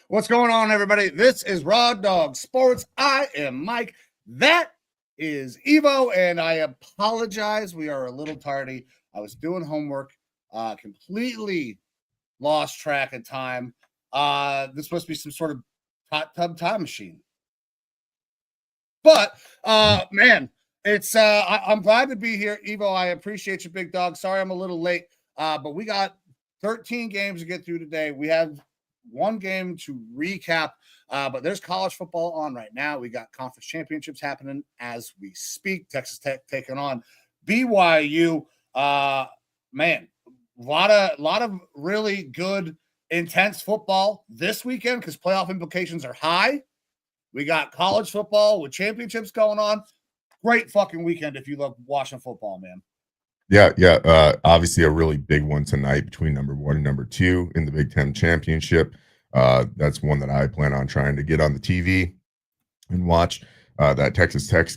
What's going on, everybody? This is Raw Dog Sports. I am Mike. That is Evo, and I apologize. We are a little tardy. I was doing homework, completely lost track of time. This must be some sort of hot tub time machine. But, man, it's I'm glad to be here. Evo, I appreciate you, big dog. Sorry I'm a little late, but we got 13 games to get through today. We have one game to recap, but there's college football on right now. We got conference championships happening as we speak. Texas Tech taking on BYU. Man, a lot of really good, intense football this weekend because playoff implications are high. We got college football with championships going on. Great fucking weekend if you love watching football, man. Yeah. Obviously, a really big one tonight between number 1 and number 2 in the Big Ten Championship. That's one that I plan on trying to get on the TV and watch. That Texas Tech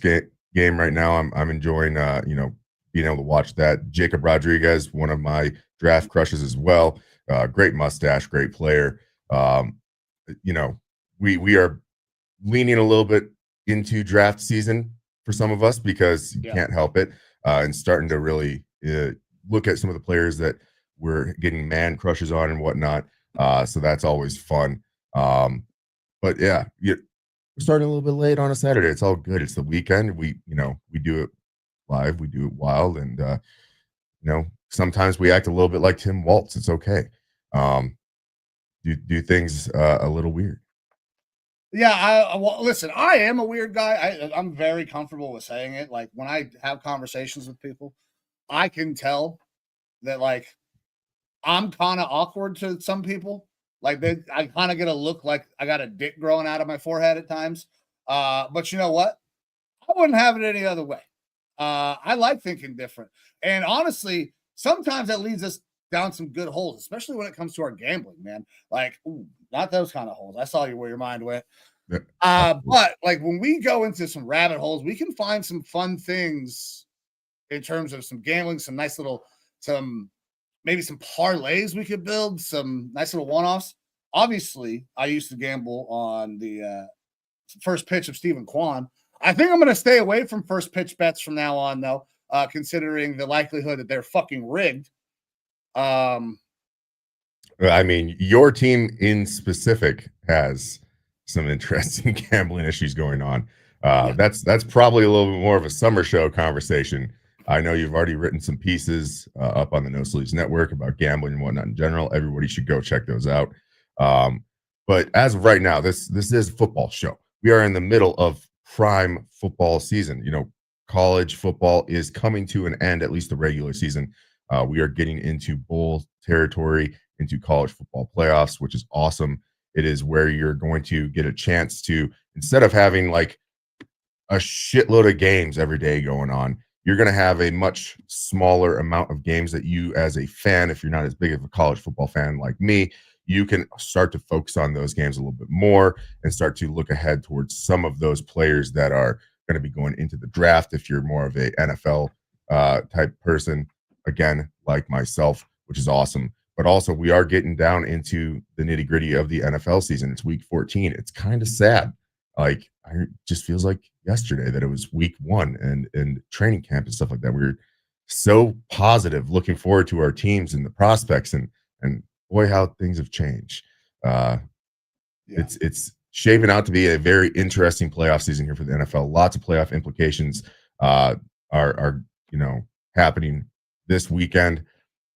game right now, I'm enjoying. Being able to watch that. Jacob Rodriguez, one of my draft crushes as well. Great mustache, great player. We are leaning a little bit into draft season for some of us because you can't help it. And starting to really look at some of the players that we're getting man crushes on and whatnot. So that's always fun. But yeah, we're starting a little bit late on a Saturday. It's all good. It's the weekend. We do it live. We do it wild. And, sometimes we act a little bit like Tim Waltz. It's okay. Do things a little weird. Yeah, listen, I am a weird guy. I'm very comfortable with saying it. Like, when I have conversations with people, I can tell that, like, I'm kind of awkward to some people. Like, I kind of get a look like I got a dick growing out of my forehead at times. But you know what? I wouldn't have it any other way. I like thinking different. And honestly, sometimes that leads us down some good holes, especially when it comes to our gambling, man. Like, not those kind of holes. I saw you where your mind went. But like when we go into some rabbit holes, we can find some fun things in terms of some gambling, some nice little, maybe some parlays we could build, some nice little one-offs. Obviously, I used to gamble on the first pitch of Stephen Kwan. I think I'm going to stay away from first pitch bets from now on, though, considering the likelihood that they're fucking rigged. I mean, your team in specific has some interesting gambling issues going on. That's probably a little bit more of a summer show conversation. I know you've already written some pieces up on the No Sleeves Network about gambling and whatnot in general. Everybody should go check those out. But as of right now, this is a football show. We are in the middle of prime football season. College football is coming to an end, at least the regular season. We are getting into bowl territory, into college football playoffs, which is awesome. It is where you're going to get a chance to, instead of having like a shitload of games every day going on, you're going to have a much smaller amount of games that you, as a fan, if you're not as big of a college football fan like me, you can start to focus on those games a little bit more and start to look ahead towards some of those players that are going to be going into the draft. If you're more of a NFL type person, again, like myself, which is awesome. But also, we are getting down into the nitty gritty of the NFL season. It's week 14. It's kind of sad. Like, it just feels like yesterday that it was week 1 and training camp and stuff like that. We were so positive, looking forward to our teams and the prospects, and boy, how things have changed. It's shaping out to be a very interesting playoff season here for the NFL. Lots of playoff implications are happening this weekend.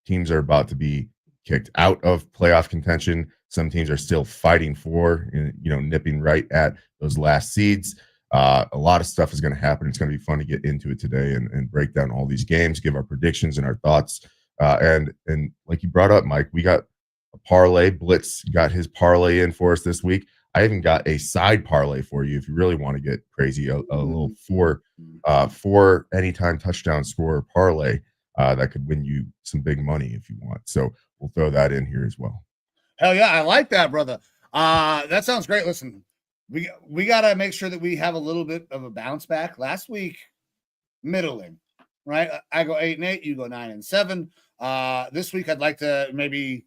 Teams are about to be kicked out of playoff contention. Some teams are still fighting for, nipping right at those last seeds. A lot of stuff is going to happen. It's going to be fun to get into it today and break down all these games, give our predictions and our thoughts. And like you brought up, Mike, we got a parlay. Blitz got his parlay in for us this week. I even got a side parlay for you if you really want to get crazy, a little four anytime touchdown scorer parlay that could win you some big money if you want. So we'll throw that in here as well. Hell yeah, I like that, brother. That sounds great. Listen, we got to make sure that we have a little bit of a bounce back. Last week, middling, right? I go 8-8, you go 9-7. This week, I'd like to maybe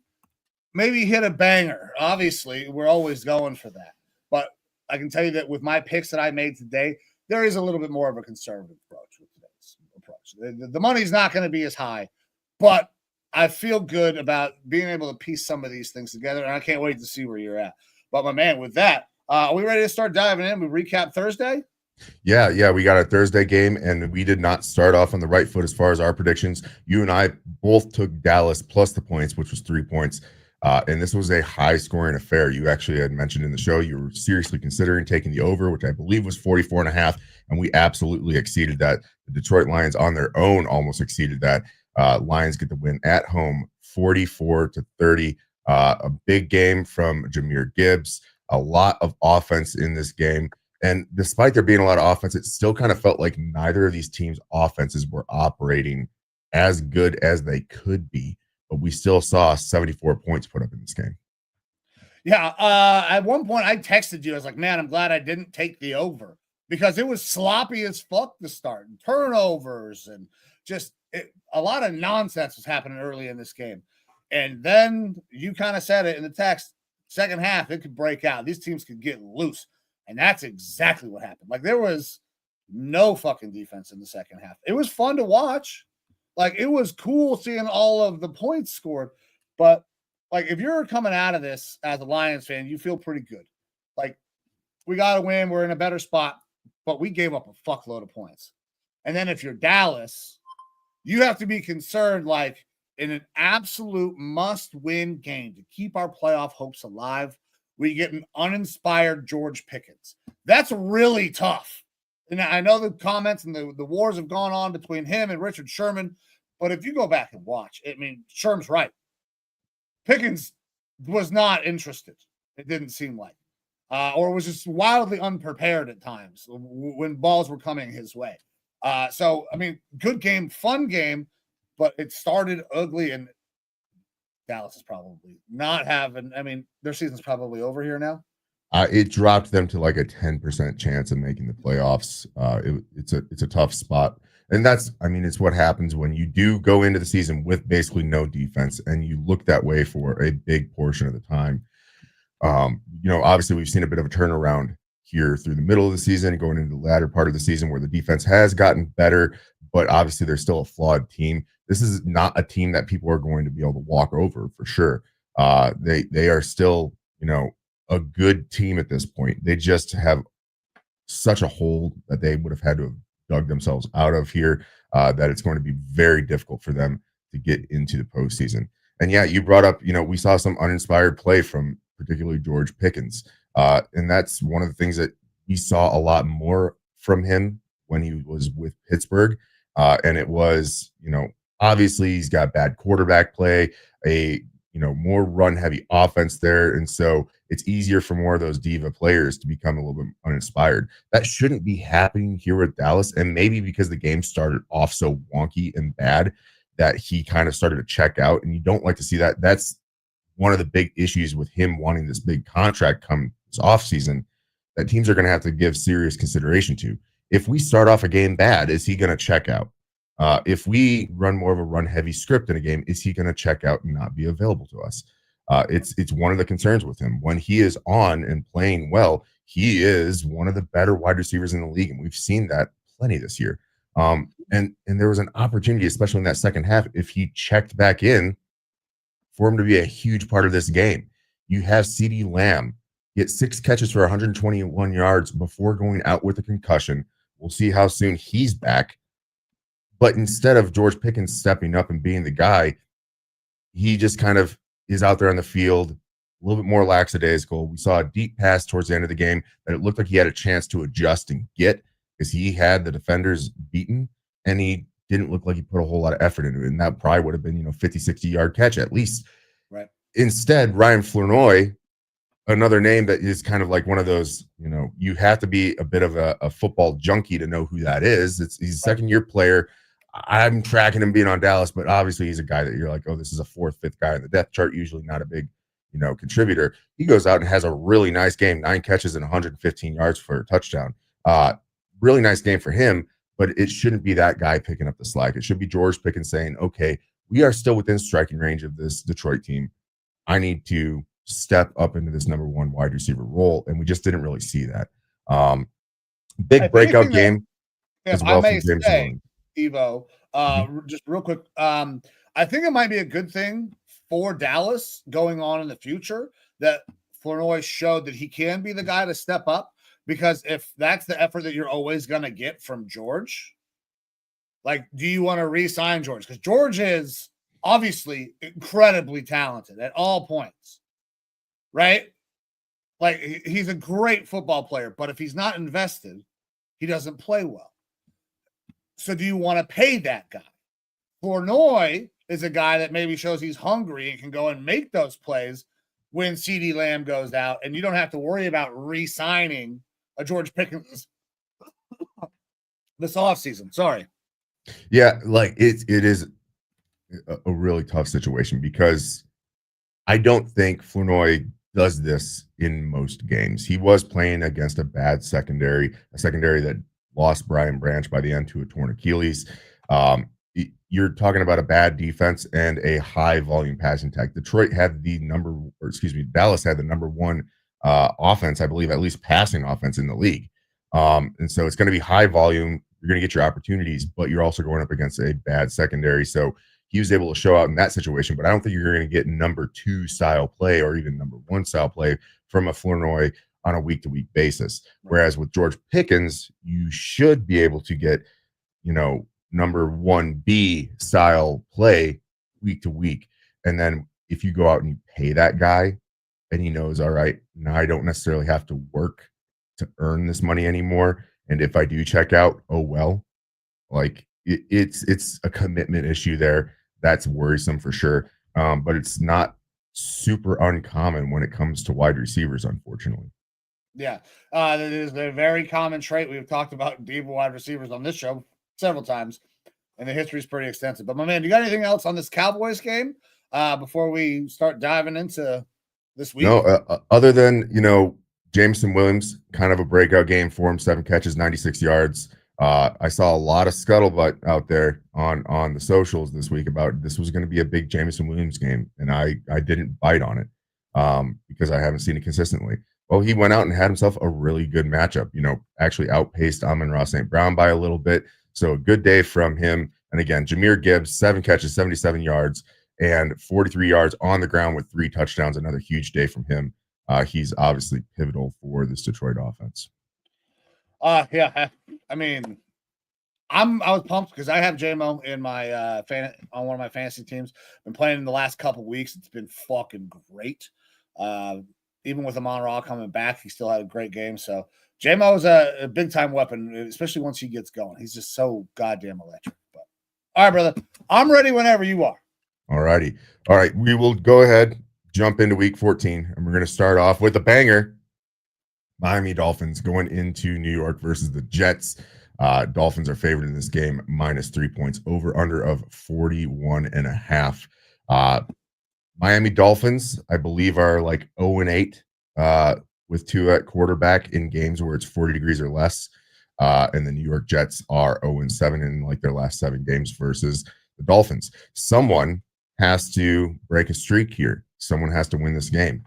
hit a banger. Obviously, we're always going for that. But I can tell you that with my picks that I made today, there is a little bit more of a conservative approach with today's approach. The money's not going to be as high, but I feel good about being able to piece some of these things together, and I can't wait to see where you're at. But, my man, with that, are we ready to start diving in? We recap Thursday? Yeah, we got a Thursday game, and we did not start off on the right foot as far as our predictions. You and I both took Dallas plus the points, which was 3 points, and this was a high-scoring affair. You actually had mentioned in the show you were seriously considering taking the over, which I believe was 44.5, and we absolutely exceeded that. The Detroit Lions on their own almost exceeded that. Lions get the win at home, 44-30. A big game from Jahmyr Gibbs. A lot of offense in this game. And despite there being a lot of offense, it still kind of felt like neither of these teams' offenses were operating as good as they could be. But we still saw 74 points put up in this game. Yeah. At one point, I texted you. I was like, man, I'm glad I didn't take the over because it was sloppy as fuck to start. And turnovers and just a lot of nonsense was happening early in this game. And then you kind of said it in the text, second half, it could break out. These teams could get loose. And that's exactly what happened. Like, there was no fucking defense in the second half. It was fun to watch. Like, it was cool seeing all of the points scored. But, like, if you're coming out of this as a Lions fan, you feel pretty good. Like, we got to win. We're in a better spot. But we gave up a fuckload of points. And then if you're Dallas, you have to be concerned, like, in an absolute must-win game to keep our playoff hopes alive, we get an uninspired George Pickens. That's really tough. And I know the comments and the wars have gone on between him and Richard Sherman, but if you go back and watch, I mean, Sherm's right. Pickens was not interested, it didn't seem like, or was just wildly unprepared at times when balls were coming his way. So, I mean, good game, fun game, but it started ugly, and Dallas is probably not having, I mean, their season's probably over here now. It dropped them to like a 10% chance of making the playoffs. It's a tough spot. And that's, I mean, it's what happens when you do go into the season with basically no defense and you look that way for a big portion of the time. Obviously we've seen a bit of a turnaround here through the middle of the season, going into the latter part of the season where the defense has gotten better, but obviously they're still a flawed team. This is not a team that people are going to be able to walk over for sure. They are still, a good team at this point. They just have such a hole that they would have had to have dug themselves out of here, that it's going to be very difficult for them to get into the postseason. And yeah, you brought up, we saw some uninspired play from particularly George Pickens. And that's one of the things that we saw a lot more from him when he was with Pittsburgh. And it was, obviously he's got bad quarterback play, more run heavy offense there. And so it's easier for more of those diva players to become a little bit uninspired. That shouldn't be happening here with Dallas. And maybe because the game started off so wonky and bad that he kind of started to check out, and you don't like to see that. That's one of the big issues with him wanting this big contract come this offseason that teams are going to have to give serious consideration to. If we start off a game bad, is he going to check out? If we run more of a run-heavy script in a game, is he going to check out and not be available to us? It's one of the concerns with him. When he is on and playing well, he is one of the better wide receivers in the league, and we've seen that plenty this year. And there was an opportunity, especially in that second half, if he checked back in, for him to be a huge part of this game. You have CeeDee Lamb get 6 catches for 121 yards before going out with a concussion. We'll see how soon he's back. But instead of George Pickens stepping up and being the guy, he just kind of is out there on the field a little bit more lackadaisical. We saw a deep pass towards the end of the game that it looked like he had a chance to adjust and get because he had the defenders beaten, and he didn't look like he put a whole lot of effort into it. And that probably would have been, 50, 60-yard catch at least. Right. Instead, Ryan Flournoy, another name that is kind of like one of those, you have to be a bit of a football junkie to know who that is. He's a second-year player. I'm tracking him being on Dallas, but obviously he's a guy that you're like, oh, this is a fourth, fifth guy in the depth chart, usually not a big, contributor. He goes out and has a really nice game, 9 catches and 115 yards for a touchdown. Really nice game for him, but it shouldn't be that guy picking up the slack. It should be George Pickens saying, okay, we are still within striking range of this Detroit team. I need to step up into this number 1 wide receiver role, and we just didn't really see that. Big breakout game as well from James Williams. Evo, just real quick, I think it might be a good thing for Dallas going on in the future that Flournoy showed that he can be the guy to step up, because if that's the effort that you're always going to get from George, like, do you want to re-sign George? Because George is obviously incredibly talented at all points, right? Like, he's a great football player, but if he's not invested, he doesn't play well. So do you want to pay that guy? Flournoy is a guy that maybe shows he's hungry and can go and make those plays when CeeDee Lamb goes out, and you don't have to worry about re-signing a George Pickens this offseason. Sorry. Yeah, like it is a really tough situation because I don't think Flournoy does this in most games. He was playing against a bad secondary, a secondary that lost Brian Branch by the end to a torn Achilles. You're talking about a bad defense and a high volume passing attack. Dallas had the number 1 offense, I believe, at least passing offense in the league. And so it's going to be high volume. You're going to get your opportunities, but you're also going up against a bad secondary. So he was able to show out in that situation, but I don't think you're going to get number 2 style play or even number 1 style play from a Flournoy on a week-to-week basis. Whereas with George Pickens, you should be able to get, number 1B style play week to week. And then if you go out and you pay that guy and he knows, all right, now I don't necessarily have to work to earn this money anymore. And if I do check out, oh, well, like it's a commitment issue there. That's worrisome for sure. But it's not super uncommon when it comes to wide receivers, unfortunately. Yeah, that is a very common trait. We've talked about deep wide receivers on this show several times, and the history is pretty extensive. But my man, you got anything else on this Cowboys game before we start diving into this week? No, other than Jameson Williams, kind of a breakout game for him, 7 catches, 96 yards. I saw a lot of scuttlebutt out there on the socials this week about this was going to be a big Jameson Williams game, and I didn't bite on it because I haven't seen it consistently. Well, he went out and had himself a really good matchup, actually outpaced Amon-Ra St. Brown by a little bit. So a good day from him. And again, Jahmyr Gibbs, 7 catches, 77 yards, and 43 yards on the ground with 3 touchdowns. Another huge day from him. He's obviously pivotal for this Detroit offense. Yeah, I mean, I was pumped because I have JMO in my on one of my fantasy teams. Been playing in the last couple weeks. It's been fucking great. Even with Amon-Ra coming back, he still had a great game. So JMO is a big time weapon, especially once he gets going. He's just so goddamn electric. But all right, brother, I'm ready whenever you are. All righty. All right, we will go ahead, jump into week 14, and we're going to start off with a banger. Miami Dolphins going into New York versus the Jets. Dolphins are favored in this game, -3 points, over under of 41.5. Miami Dolphins, I believe, are like 0-8 with 2 at quarterback in games where it's 40 degrees or less. And the New York Jets are 0-7 in like their last 7 games versus the Dolphins. Someone has to break a streak here. Someone has to win this game.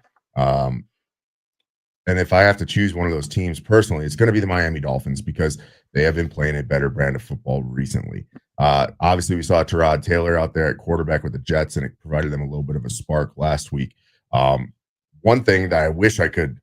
And if I have to choose one of those teams personally, it's going to be the Miami Dolphins because they have been playing a better brand of football recently. Obviously, we saw Tyrod Taylor out there at quarterback with the Jets, and it provided them a little bit of a spark last week. One thing that I wish I could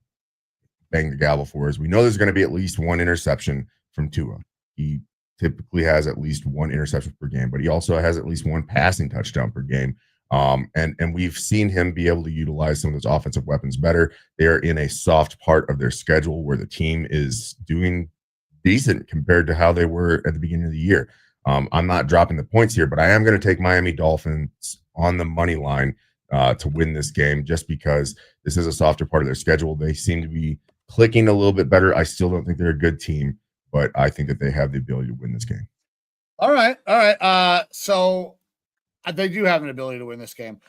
bang the gavel for is we know there's going to be at least 1 interception from Tua. He typically has at least 1 interception per game, but he also has at least 1 passing touchdown per game. And we've seen him be able to utilize some of those offensive weapons better. They're in a soft part of their schedule where the team is doing decent compared to how they were at the beginning of the year. I'm not dropping the points here, but I am going to take Miami Dolphins on the money line to win this game just because this is a softer part of their schedule. They seem to be clicking a little bit better. I still don't think they're a good team, but I think that they have the ability to win this game. All right. So they do have an ability to win this game,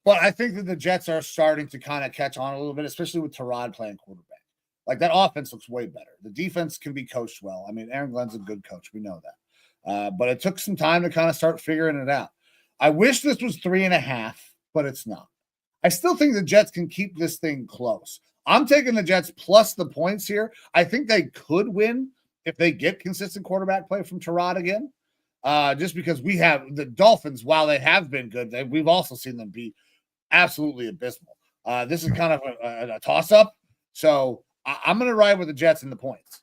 but I think that the Jets are starting to kind of catch on a little bit, especially with Tyrod playing quarterback. Like that offense looks way better. The defense can be coached well. I mean, Aaron Glenn's a good coach. We know that. But it took some time to kind of start figuring it out. I wish this was 3.5, but it's not. I still think the Jets can keep this thing close. I'm taking the Jets plus the points here. I think they could win if they get consistent quarterback play from Tyrod again. Just because we have the Dolphins, while they have been good, we've also seen them be absolutely abysmal. This is kind of a toss-up. So I'm going to ride with the Jets in the points.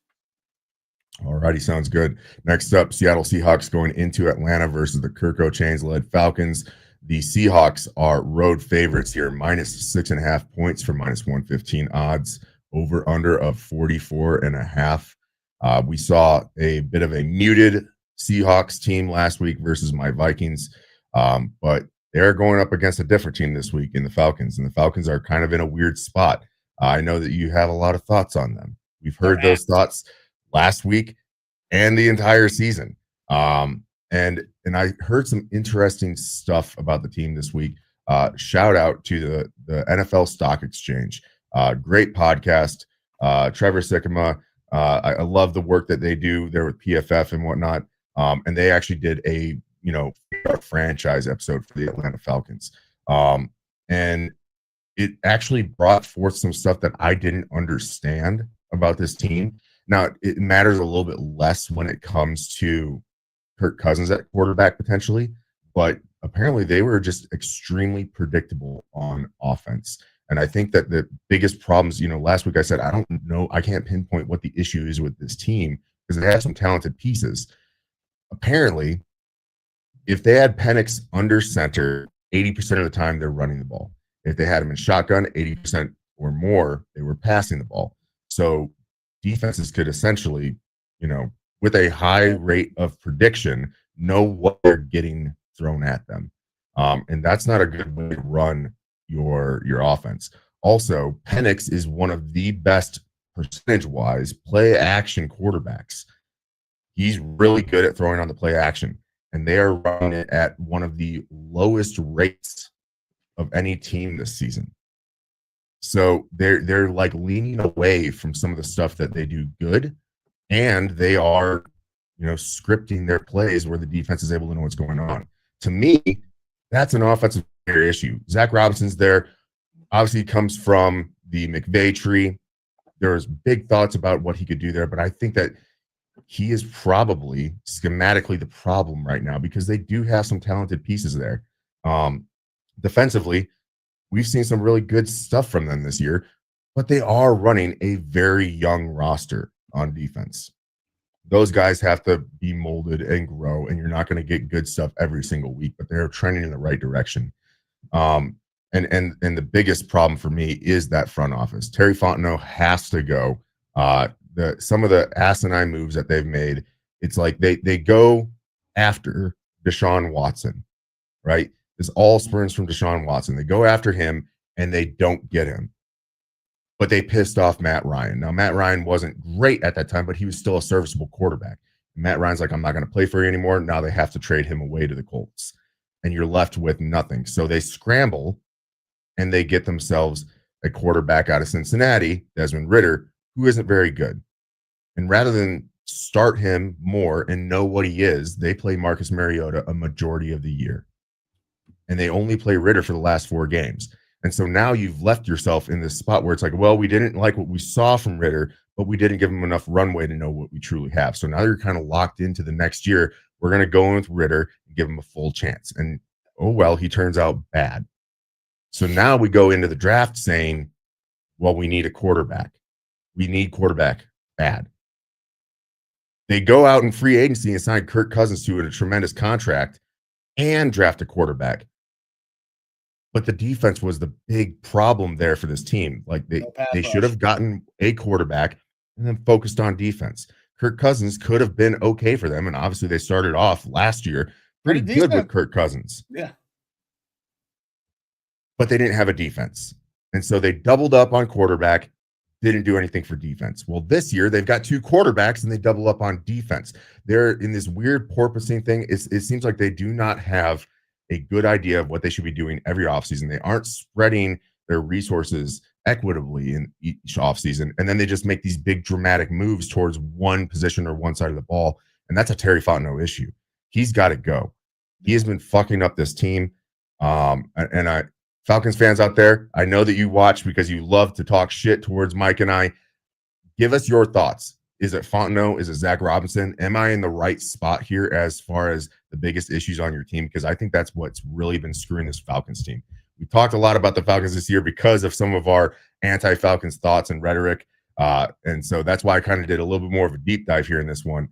All righty, sounds good. Next up, Seattle Seahawks going into Atlanta versus the Kirk O'Chains-led Falcons. The Seahawks are road favorites here, minus 6.5 points for minus 115 odds, over under of 44.5. We saw a bit of a muted Seahawks team last week versus my Vikings, but they're going up against a different team this week in the Falcons, and the Falcons are kind of in a weird spot. I know that you have a lot of thoughts on them. We've heard those thoughts last week and the entire season. And I heard some interesting stuff about the team this week. Shout out to the NFL Stock Exchange. Great podcast. Trevor Sikkema. I love the work that they do there with PFF and whatnot. And they actually did a franchise episode for the Atlanta Falcons. And it actually brought forth some stuff that I didn't understand about this team. Now, it matters a little bit less when it comes to Kirk Cousins at quarterback potentially, but apparently they were just extremely predictable on offense. And I think that the biggest problems, last week I said, I don't know, I can't pinpoint what the issue is with this team because they have some talented pieces. Apparently, if they had Penix under center, 80% of the time they're running the ball. If they had him in shotgun, 80% or more, they were passing the ball. So defenses could essentially, with a high rate of prediction, know what they're getting thrown at them. And that's not a good way to run your offense. Also, Penix is one of the best percentage-wise play action quarterbacks. He's really good at throwing on the play action, and they are running it at one of the lowest rates of any team this season. So they're like leaning away from some of the stuff that they do good, and they are, scripting their plays where the defense is able to know what's going on. To me, that's an offensive issue. Zach Robinson's there. Obviously, he comes from the McVay tree. There's big thoughts about what he could do there, but I think that he is probably schematically the problem right now because they do have some talented pieces there. Defensively, we've seen some really good stuff from them this year, but they are running a very young roster on defense. Those guys have to be molded and grow, and you're not going to get good stuff every single week, but they're trending in the right direction. And the biggest problem for me is that front office. Terry Fontenot has to go. Some of the asinine moves that they've made, it's like they go after Deshaun Watson, right? This all springs from Deshaun Watson. They go after him and they don't get him. But they pissed off Matt Ryan. Now, Matt Ryan wasn't great at that time, but he was still a serviceable quarterback. And Matt Ryan's like, I'm not going to play for you anymore. Now they have to trade him away to the Colts. And you're left with nothing. So they scramble and they get themselves a quarterback out of Cincinnati, Desmond Ridder, who isn't very good. And rather than start him more and know what he is, they play Marcus Mariota a majority of the year. And they only play Ridder for the last 4 games. And so now you've left yourself in this spot where it's like, well, we didn't like what we saw from Ridder, but we didn't give him enough runway to know what we truly have. So now you're kind of locked into the next year. We're going to go in with Ridder and give him a full chance. And, oh, well, he turns out bad. So now we go into the draft saying, well, we need a quarterback. We need quarterback bad. They go out in free agency and sign Kirk Cousins to a tremendous contract and draft a quarterback. But the defense was the big problem there for this team. Like they should have gotten a quarterback and then focused on defense. Kirk Cousins could have been okay for them, and obviously they started off last year pretty good with Kirk Cousins. Yeah. But they didn't have a defense. And so they doubled up on quarterback, didn't do anything for defense. Well, this year they've got 2 quarterbacks and they double up on defense. They're in this weird porpoising thing. It seems like they do not have a good idea of what they should be doing every offseason. They aren't spreading their resources equitably in each offseason. And then they just make these big dramatic moves towards one position or one side of the ball. And that's a Terry Fontenot issue. He's got to go. He has been fucking up this team. Falcons fans out there, I know that you watch because you love to talk shit towards Mike and I. Give us your thoughts. Is it Fontenot? Is it Zach Robinson? Am I in the right spot here as far as the biggest issues on your team? Because I think that's what's really been screwing this Falcons team. We talked a lot about the Falcons this year because of some of our anti-Falcons thoughts and rhetoric. And so that's why I kind of did a little bit more of a deep dive here in this one.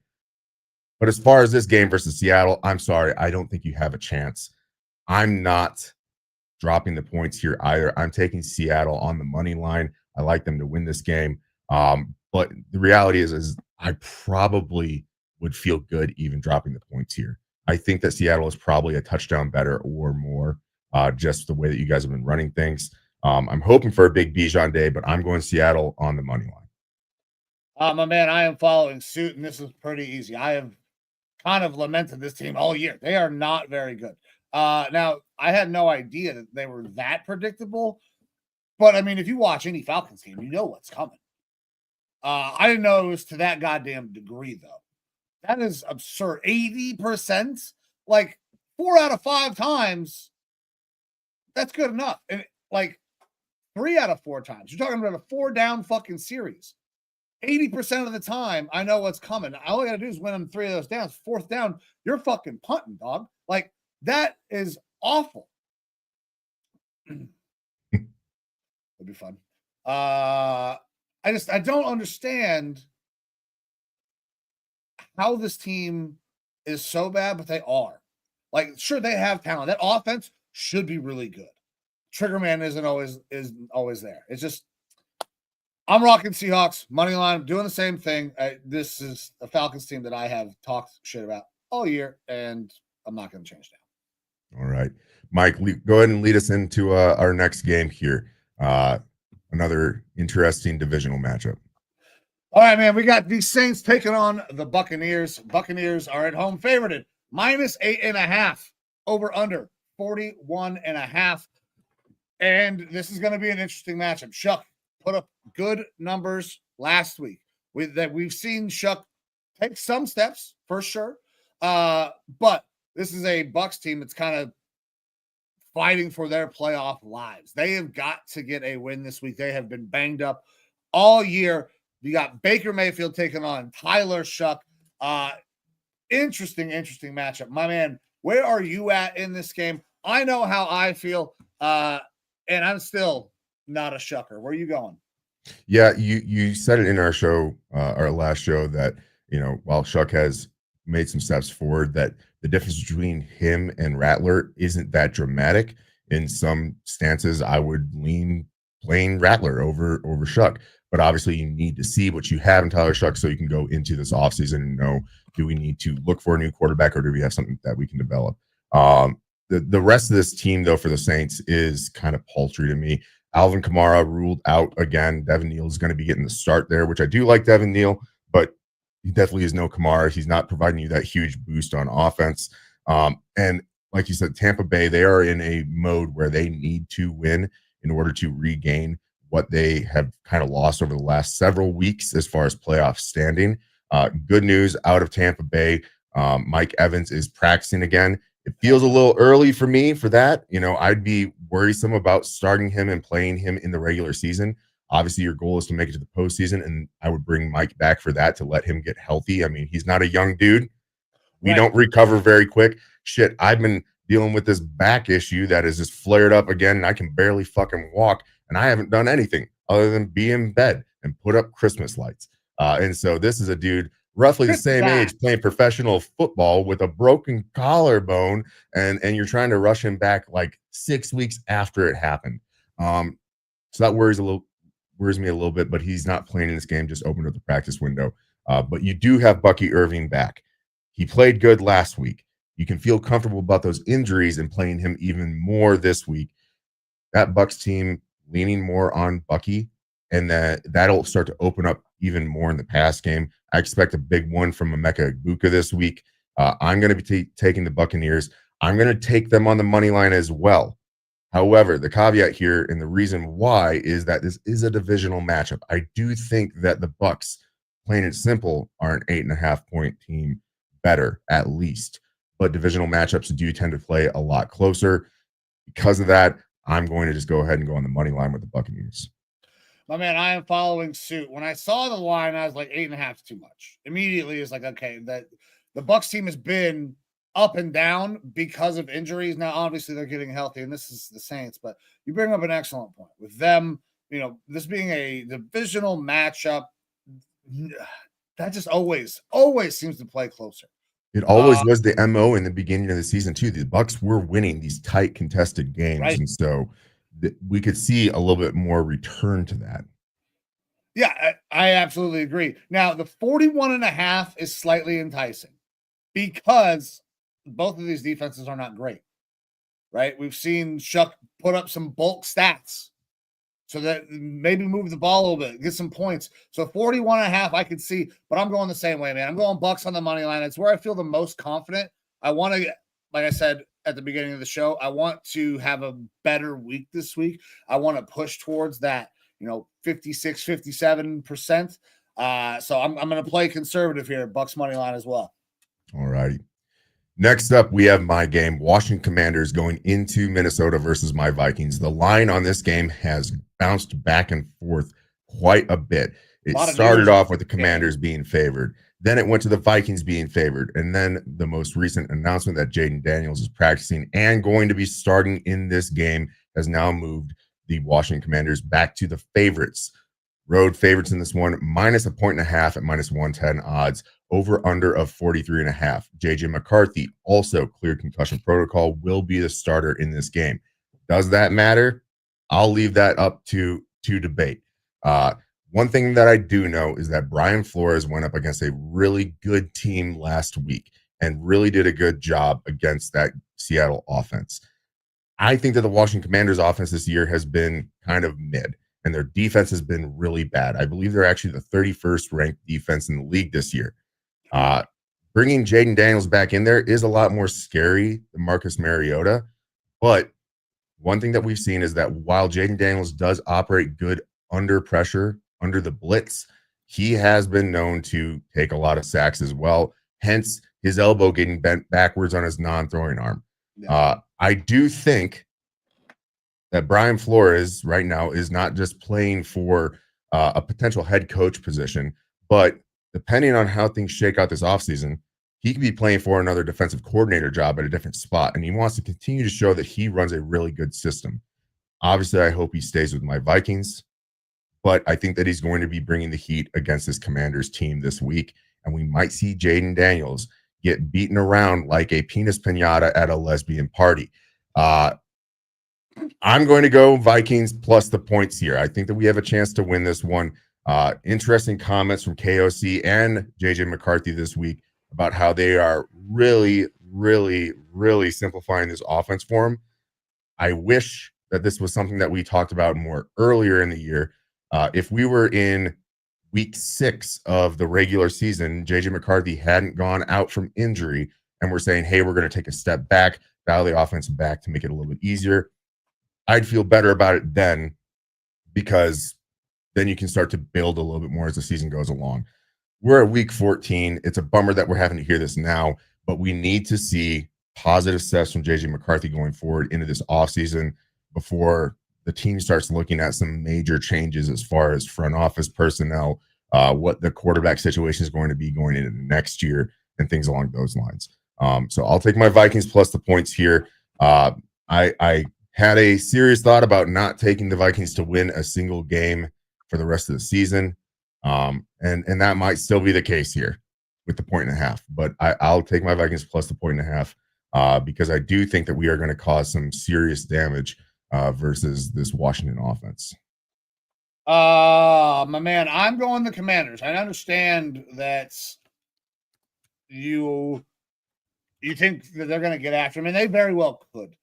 But as far as this game versus Seattle, I'm sorry. I don't think you have a chance. I'm not dropping the points here either. I'm taking Seattle on the money line. I like them to win this game. But the reality is I probably would feel good even dropping the points here. I think that Seattle is probably a touchdown better or more, just the way that you guys have been running things. I'm hoping for a big Bijan day, but I'm going Seattle on the money line. My man, I am following suit, and this is pretty easy. I have kind of lamented this team all year. They are not very good. Now, I had no idea that they were that predictable, but I mean, if you watch any Falcons game, you know what's coming. I didn't know it was to that goddamn degree, though. That is absurd. 80%, like 4 out of 5 times, that's good enough. And like 3 out of 4 times, you're talking about a 4-down fucking series. 80% of the time, I know what's coming. All I got to do is win them 3 of those downs. 4th down, you're fucking punting, dog. Like, that is awful. It'll be fun. I don't understand how this team is so bad, but they are. Like, sure, they have talent. That offense should be really good. Triggerman isn't always there. It's just, I'm rocking Seahawks money line. I'm doing the same thing. This is a Falcons team that I have talked shit about all year, and I'm not going to change that. All right, Mike, go ahead and lead us into our next game here. Another interesting divisional matchup. All right, man. We got the Saints taking on the Buccaneers. Buccaneers are at home favorited. -8.5. Over under 41.5. And this is going to be an interesting matchup. Shuck put up good numbers last week. We've seen Shuck take some steps for sure. But this is a Bucs team that's kind of fighting for their playoff lives. They have got to get a win this week. They have been banged up all year. You got Baker Mayfield taking on Tyler Shuck. Interesting matchup. My man, where are you at in this game? I know how I feel, and I'm still not a Shucker. Where are you going? Yeah, you said it in our show, our last show, that, you know, while Shuck has made some steps forward, that the difference between him and Rattler isn't that dramatic. In some stances, I would lean playing Rattler over Shuck. But obviously, you need to see what you have in Tyler Shuck so you can go into this offseason and know, do we need to look for a new quarterback or do we have something that we can develop? The rest of this team, though, for the Saints is kind of paltry to me. Alvin Kamara ruled out again. Devin Neal is going to be getting the start there, which I do like Devin Neal, but he definitely is no Kamara. He's not providing you that huge boost on offense. And like you said, Tampa Bay, they are in a mode where they need to win in order to regain what they have kind of lost over the last several weeks as far as playoff standing. Good news out of Tampa Bay. Mike Evans is practicing again. It feels a little early for me for that. You know, I'd be worrisome about starting him and playing him in the regular season. Obviously, your goal is to make it to the postseason, and I would bring Mike back for that to let him get healthy. I mean, he's not a young dude. We don't recover very quick. Shit, I've been dealing with this back issue that has just flared up again, and I can barely fucking walk, and I haven't done anything other than be in bed and put up Christmas lights. And so this is a dude roughly the same age playing professional football with a broken collarbone, and you're trying to rush him back like 6 weeks after it happened. So that worries me a little bit, but he's not playing in this game, just opened up the practice window. But you do have Bucky Irving back. He played good last week. You can feel comfortable about those injuries and playing him even more this week. That Bucs team leaning more on Bucky, and that'll start to open up even more in the pass game. I expect a big one from Emeka Egbuka this week. I'm going to be taking the Buccaneers. I'm going to take them on the money line as well. However, the caveat here and the reason why is that this is a divisional matchup. I do think that the Bucs, plain and simple, are an 8.5-point team better at least. But divisional matchups do tend to play a lot closer. Because of that, I'm going to just go ahead and go on the money line with the Buccaneers. My man, I am following suit. When I saw the line, I was like, 8.5 is too much. Immediately, it's like, okay, that the Bucs team has been up and down because of injuries. Now, obviously, they're getting healthy, and this is the Saints, but you bring up an excellent point. With them, this being a divisional matchup, that just always seems to play closer. It always was the MO in the beginning of the season, too. The Bucs were winning these tight, contested games, right? And so we could see a little bit more return to that. Yeah, I absolutely agree. Now, the 41.5 is slightly enticing because both of these defenses are not great, right? We've seen Shuck put up some bulk stats so that maybe move the ball a little bit, get some points. So 41.5 I could see, but I'm going the same way, man. I'm going Bucs on the money line. It's where I feel the most confident. I want to, like I said at the beginning of the show, I want to have a better week this week. I want to push towards that, 56, 57%. So I'm going to play conservative here, Bucs money line as well. All righty. Next up, we have my game, Washington Commanders going into Minnesota versus my Vikings. The line on this game has bounced back and forth quite a bit. It started off with the Commanders being favored. Then it went to the Vikings being favored. And then the most recent announcement that Jaden Daniels is practicing and going to be starting in this game has now moved the Washington Commanders back to the favorites. Road favorites in this one, minus 1.5 at minus 110 odds. Over under of 43.5. JJ McCarthy, also cleared concussion protocol, will be the starter in this game. Does that matter? I'll leave that up to debate. One thing that I do know is that Brian Flores went up against a really good team last week and really did a good job against that Seattle offense. I think that the Washington Commanders offense this year has been kind of mid, and their defense has been really bad. I believe they're actually the 31st ranked defense in the league this year. Bringing Jaden Daniels back in there is a lot more scary than Marcus Mariota. But one thing that we've seen is that while Jaden Daniels does operate good under pressure, under the blitz, he has been known to take a lot of sacks as well. Hence, his elbow getting bent backwards on his non-throwing arm. Yeah. I do think that Brian Flores right now is not just playing for a potential head coach position, but depending on how things shake out this offseason, he could be playing for another defensive coordinator job at a different spot, and he wants to continue to show that he runs a really good system. Obviously, I hope he stays with my Vikings, but I think that he's going to be bringing the heat against this Commanders team this week, and we might see Jaden Daniels get beaten around like a penis piñata at a lesbian party. I'm going to go Vikings plus the points here. I think that we have a chance to win this one. Interesting comments from KOC and JJ McCarthy this week about how they are really, really, really simplifying this offense for him. I wish that this was something that we talked about more earlier in the year. If we were in week 6 of the regular season, JJ McCarthy hadn't gone out from injury, and we're saying, hey, we're going to take a step back, dial the offense back to make it a little bit easier, I'd feel better about it then, because then you can start to build a little bit more as the season goes along. We're at week 14. It's a bummer that we're having to hear this now, but we need to see positive steps from JJ McCarthy going forward into this offseason before the team starts looking at some major changes as far as front office personnel, what the quarterback situation is going to be going into next year, and things along those lines. So I'll take my Vikings plus the points here. I had a serious thought about not taking the Vikings to win a single game for the rest of the season. And that might still be the case here. with the 1.5, but I'll take my Vikings plus the 1.5 because I do think that we are going to cause some serious damage versus this Washington offense. My man, I'm going the Commanders. I understand that you think that they're going to get after him, and they very well could.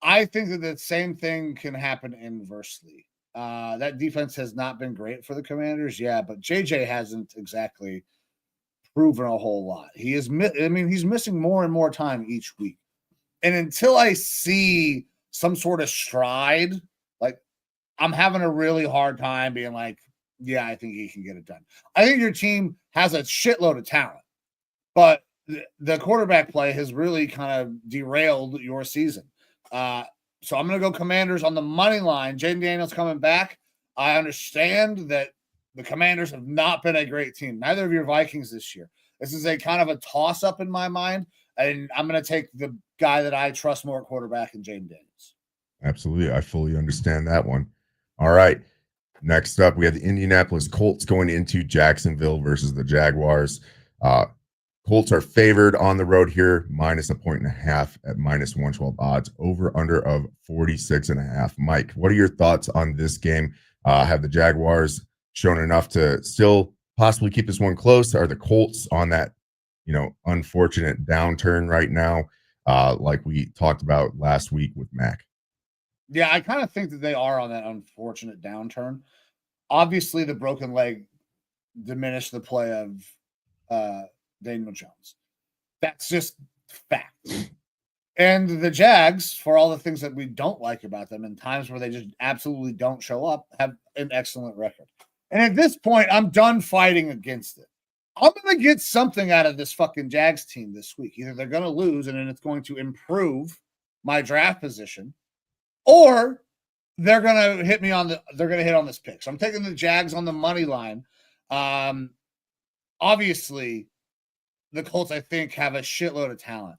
I think that the same thing can happen inversely. That defense has not been great for the Commanders, yeah, but JJ hasn't exactly proven a whole lot. He's missing more and more time each week. And until I see some sort of stride, like, I'm having a really hard time being like, yeah, I think he can get it done. I think your team has a shitload of talent, but the quarterback play has really kind of derailed your season. So I'm going to go Commanders on the money line. Jaden Daniels coming back. I understand that the Commanders have not been a great team. Neither of your Vikings this year. This is a kind of a toss-up in my mind, and I'm going to take the guy that I trust more at quarterback in Jaden Daniels. Absolutely. I fully understand that one. All right. Next up, we have the Indianapolis Colts going into Jacksonville versus the Jaguars. Colts are favored on the road here, minus 1.5 at minus 112 odds, over under of 46.5. Mike, what are your thoughts on this game? Have the Jaguars shown enough to still possibly keep this one close? Are the Colts on that, unfortunate downturn right now, like we talked about last week with Mac? Yeah, I kind of think that they are on that unfortunate downturn. Obviously, the broken leg diminished the play of Daniel Jones. That's just fact. And the Jags, for all the things that we don't like about them, and times where they just absolutely don't show up, have an excellent record. And at this point, I'm done fighting against it. I'm going to get something out of this fucking Jags team this week. Either they're going to lose and then it's going to improve my draft position, or they're going to hit on this pick. So I'm taking the Jags on the money line. Obviously, the Colts, I think, have a shitload of talent,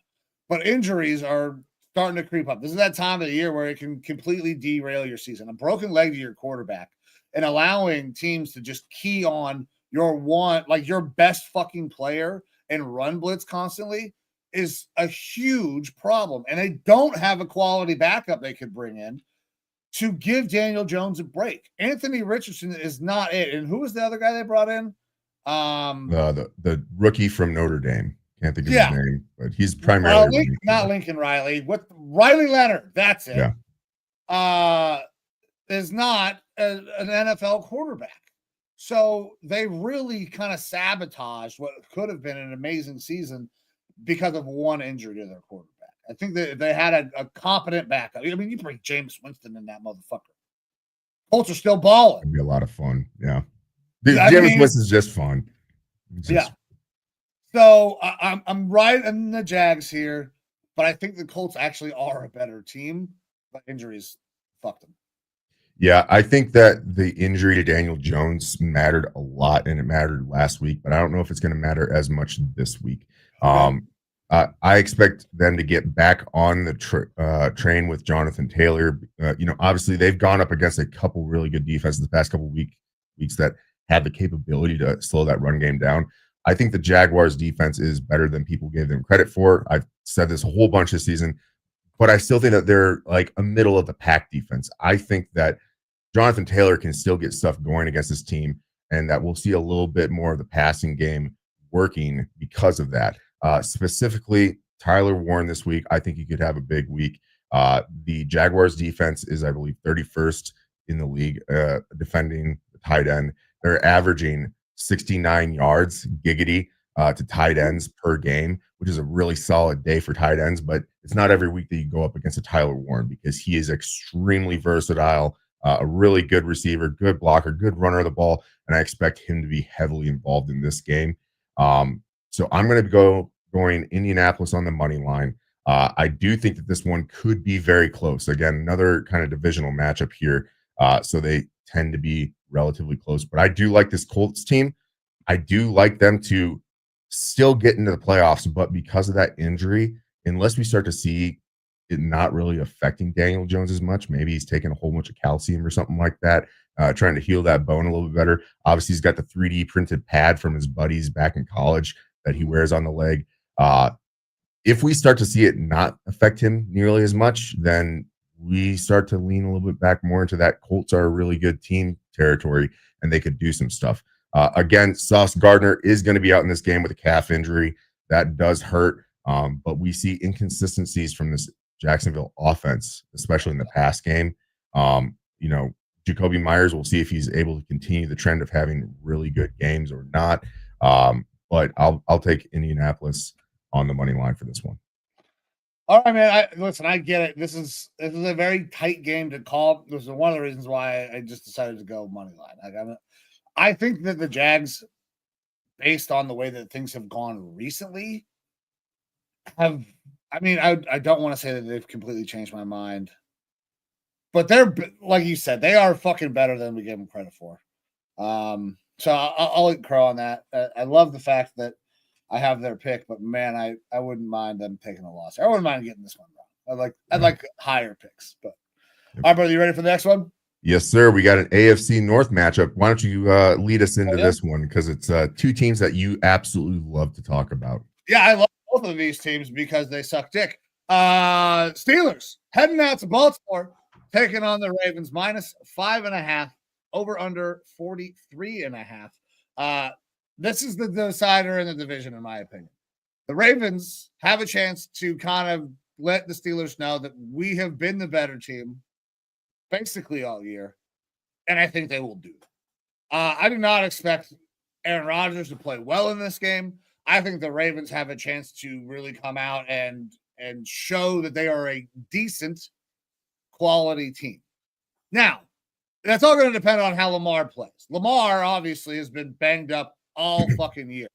but injuries are starting to creep up. This is that time of the year where it can completely derail your season. A broken leg to your quarterback and allowing teams to just key on your best fucking player and run blitz constantly is a huge problem. And they don't have a quality backup they could bring in to give Daniel Jones a break. Anthony Richardson is not it. And who was the other guy they brought in? The rookie from Notre Dame. Can't think of his name, but he's primarily not Lincoln Riley. What Riley Leonard? That's it. Yeah. Is not an NFL quarterback. So they really kind of sabotaged what could have been an amazing season because of one injury to their quarterback. I think that they had a competent backup. I mean, you bring Jameis Winston in that motherfucker. Colts are still balling. It'd be a lot of fun. Yeah. Jameis Winston is just fun. Yeah. So I'm right in the Jags here, but I think the Colts actually are a better team, but injuries fucked them. Yeah, I think that the injury to Daniel Jones mattered a lot, and it mattered last week, but I don't know if it's going to matter as much this week. I expect them to get back on the train with Jonathan Taylor. Obviously, they've gone up against a couple really good defenses the past couple weeks that have the capability to slow that run game down. I think the Jaguars defense is better than people gave them credit for. I've said this a whole bunch this season, but I still think that they're like a middle of the pack defense. I think that Jonathan Taylor can still get stuff going against this team, and that we'll see a little bit more of the passing game working because of that. Specifically, Tyler Warren this week, I think he could have a big week. The Jaguars defense is, I believe, 31st in the league defending the tight end. They're averaging 69 yards, giggity, to tight ends per game, which is a really solid day for tight ends. But it's not every week that you go up against a Tyler Warren because he is extremely versatile, a really good receiver, good blocker, good runner of the ball, and I expect him to be heavily involved in this game. So I'm going to going Indianapolis on the money line. I do think that this one could be very close. Again, another kind of divisional matchup here. So they tend to be relatively close. But I do like this Colts team. I do like them to still get into the playoffs. But because of that injury, unless we start to see it not really affecting Daniel Jones as much. Maybe he's taking a whole bunch of calcium or something like that, trying to heal that bone a little bit better. Obviously, he's got the 3D printed pad from his buddies back in college that he wears on the leg. If we start to see it not affect him nearly as much, then we start to lean a little bit back more into that Colts are a really good team territory, and they could do some stuff. Again, Sauce Gardner is going to be out in this game with a calf injury. That does hurt, but we see inconsistencies from this Jacksonville offense, especially in the pass game. Jacoby Myers, we'll see if he's able to continue the trend of having really good games or not. But I'll take Indianapolis on the money line for this one. All right, man. I get it. This is a very tight game to call. This is one of the reasons why I just decided to go money line. I think that the Jags, based on the way that things have gone recently, I don't want to say that they've completely changed my mind, but they're, like you said, they are fucking better than we gave them credit for. So I'll eat crow on that. I love the fact that I have their pick, but man, I wouldn't mind them taking a loss. I wouldn't mind getting this one wrong. I'd like higher picks, but all right, brother, you ready for the next one? Yes, sir. We got an AFC North matchup. Why don't you lead us into this one? Because it's two teams that you absolutely love to talk about. Yeah, I love both of these teams because they suck dick. Steelers heading out to Baltimore, taking on the Ravens, -5.5, over under 43.5. This is the decider in the division, in my opinion. The Ravens have a chance to kind of let the Steelers know that we have been the better team basically all year, and I think they will do that. I do not expect Aaron Rodgers to play well in this game. I think the Ravens have a chance to really come out and show that they are a decent quality team. Now, that's all going to depend on how Lamar plays. Lamar obviously has been banged up all fucking year.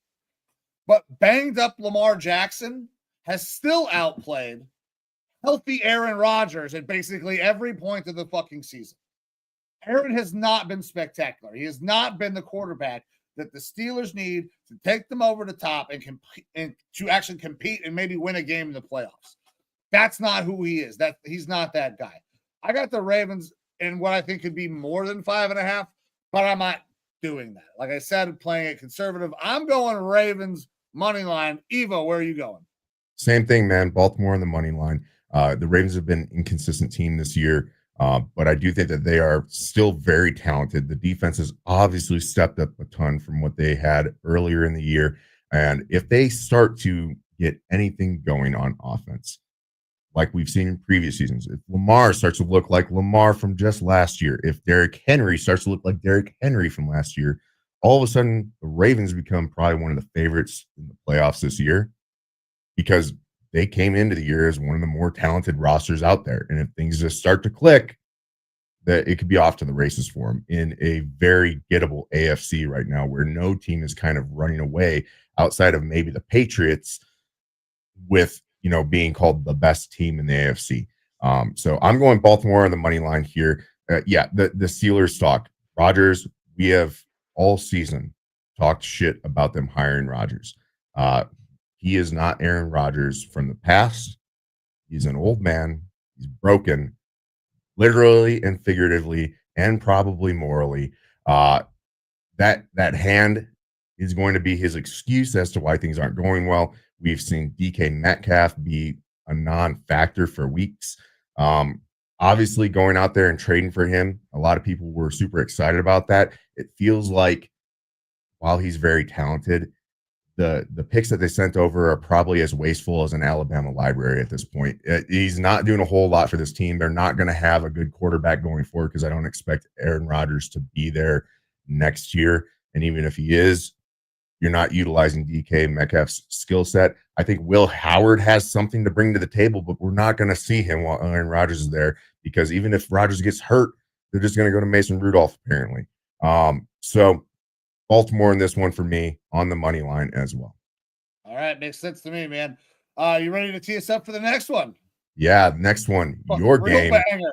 But banged up Lamar Jackson has still outplayed healthy Aaron Rodgers at basically every point of the fucking season. Aaron has not been spectacular. He has not been the quarterback that the Steelers need to take them over the top and to actually compete and maybe win a game in the playoffs. That's not who he is. He's not that guy. I got the Ravens in what I think could be more than 5.5, but I'm not doing that. Like I said, playing it conservative. I'm going Ravens money line. Evo, where are you going? Same thing, man. Baltimore on the money line. The Ravens have been an inconsistent team this year, but I do think that they are still very talented. The defense has obviously stepped up a ton from what they had earlier in the year. And if they start to get anything going on offense, like we've seen in previous seasons, if Lamar starts to look like Lamar from just last year, if Derrick Henry starts to look like Derrick Henry from last year, all of a sudden the Ravens become probably one of the favorites in the playoffs this year because they came into the year as one of the more talented rosters out there. And if things just start to click, that it could be off to the races for them in a very gettable AFC right now, where no team is kind of running away outside of maybe the Patriots with, being called the best team in the AFC. So I'm going Baltimore on the money line here. The Steelers talk. Rodgers, we have all season talked shit about them hiring Rodgers. He is not Aaron Rodgers from the past. He's an old man. He's broken, literally and figuratively, and probably morally. That hand is going to be his excuse as to why things aren't going well. We've seen DK Metcalf be a non-factor for weeks. Obviously, going out there and trading for him, a lot of people were super excited about that. It feels like while he's very talented, the picks that they sent over are probably as wasteful as an Alabama library at this point. He's not doing a whole lot for this team. They're not going to have a good quarterback going forward because I don't expect Aaron Rodgers to be there next year. And even if he is, you're not utilizing DK Metcalf's skill set. I think Will Howard has something to bring to the table, but we're not going to see him while Aaron Rodgers is there because even if Rodgers gets hurt, they're just going to go to Mason Rudolph, apparently. So Baltimore in this one for me on the money line as well. All right. Makes sense to me, man. You ready to tee us up for the next one? Yeah, next one. Your game. Banger.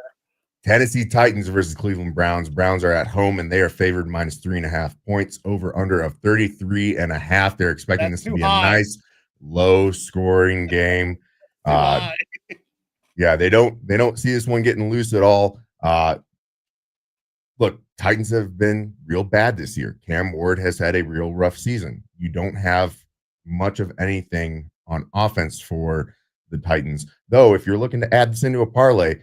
Tennessee Titans versus Cleveland Browns. Browns are at home and they are favored -3.5 points, over under of 33.5. They're expecting this to be a nice low scoring game. Yeah, they don't see this one getting loose at all. Look, Titans have been real bad this year. Cam Ward has had a real rough season. You don't have much of anything on offense for the Titans. Though, if you're looking to add this into a parlay,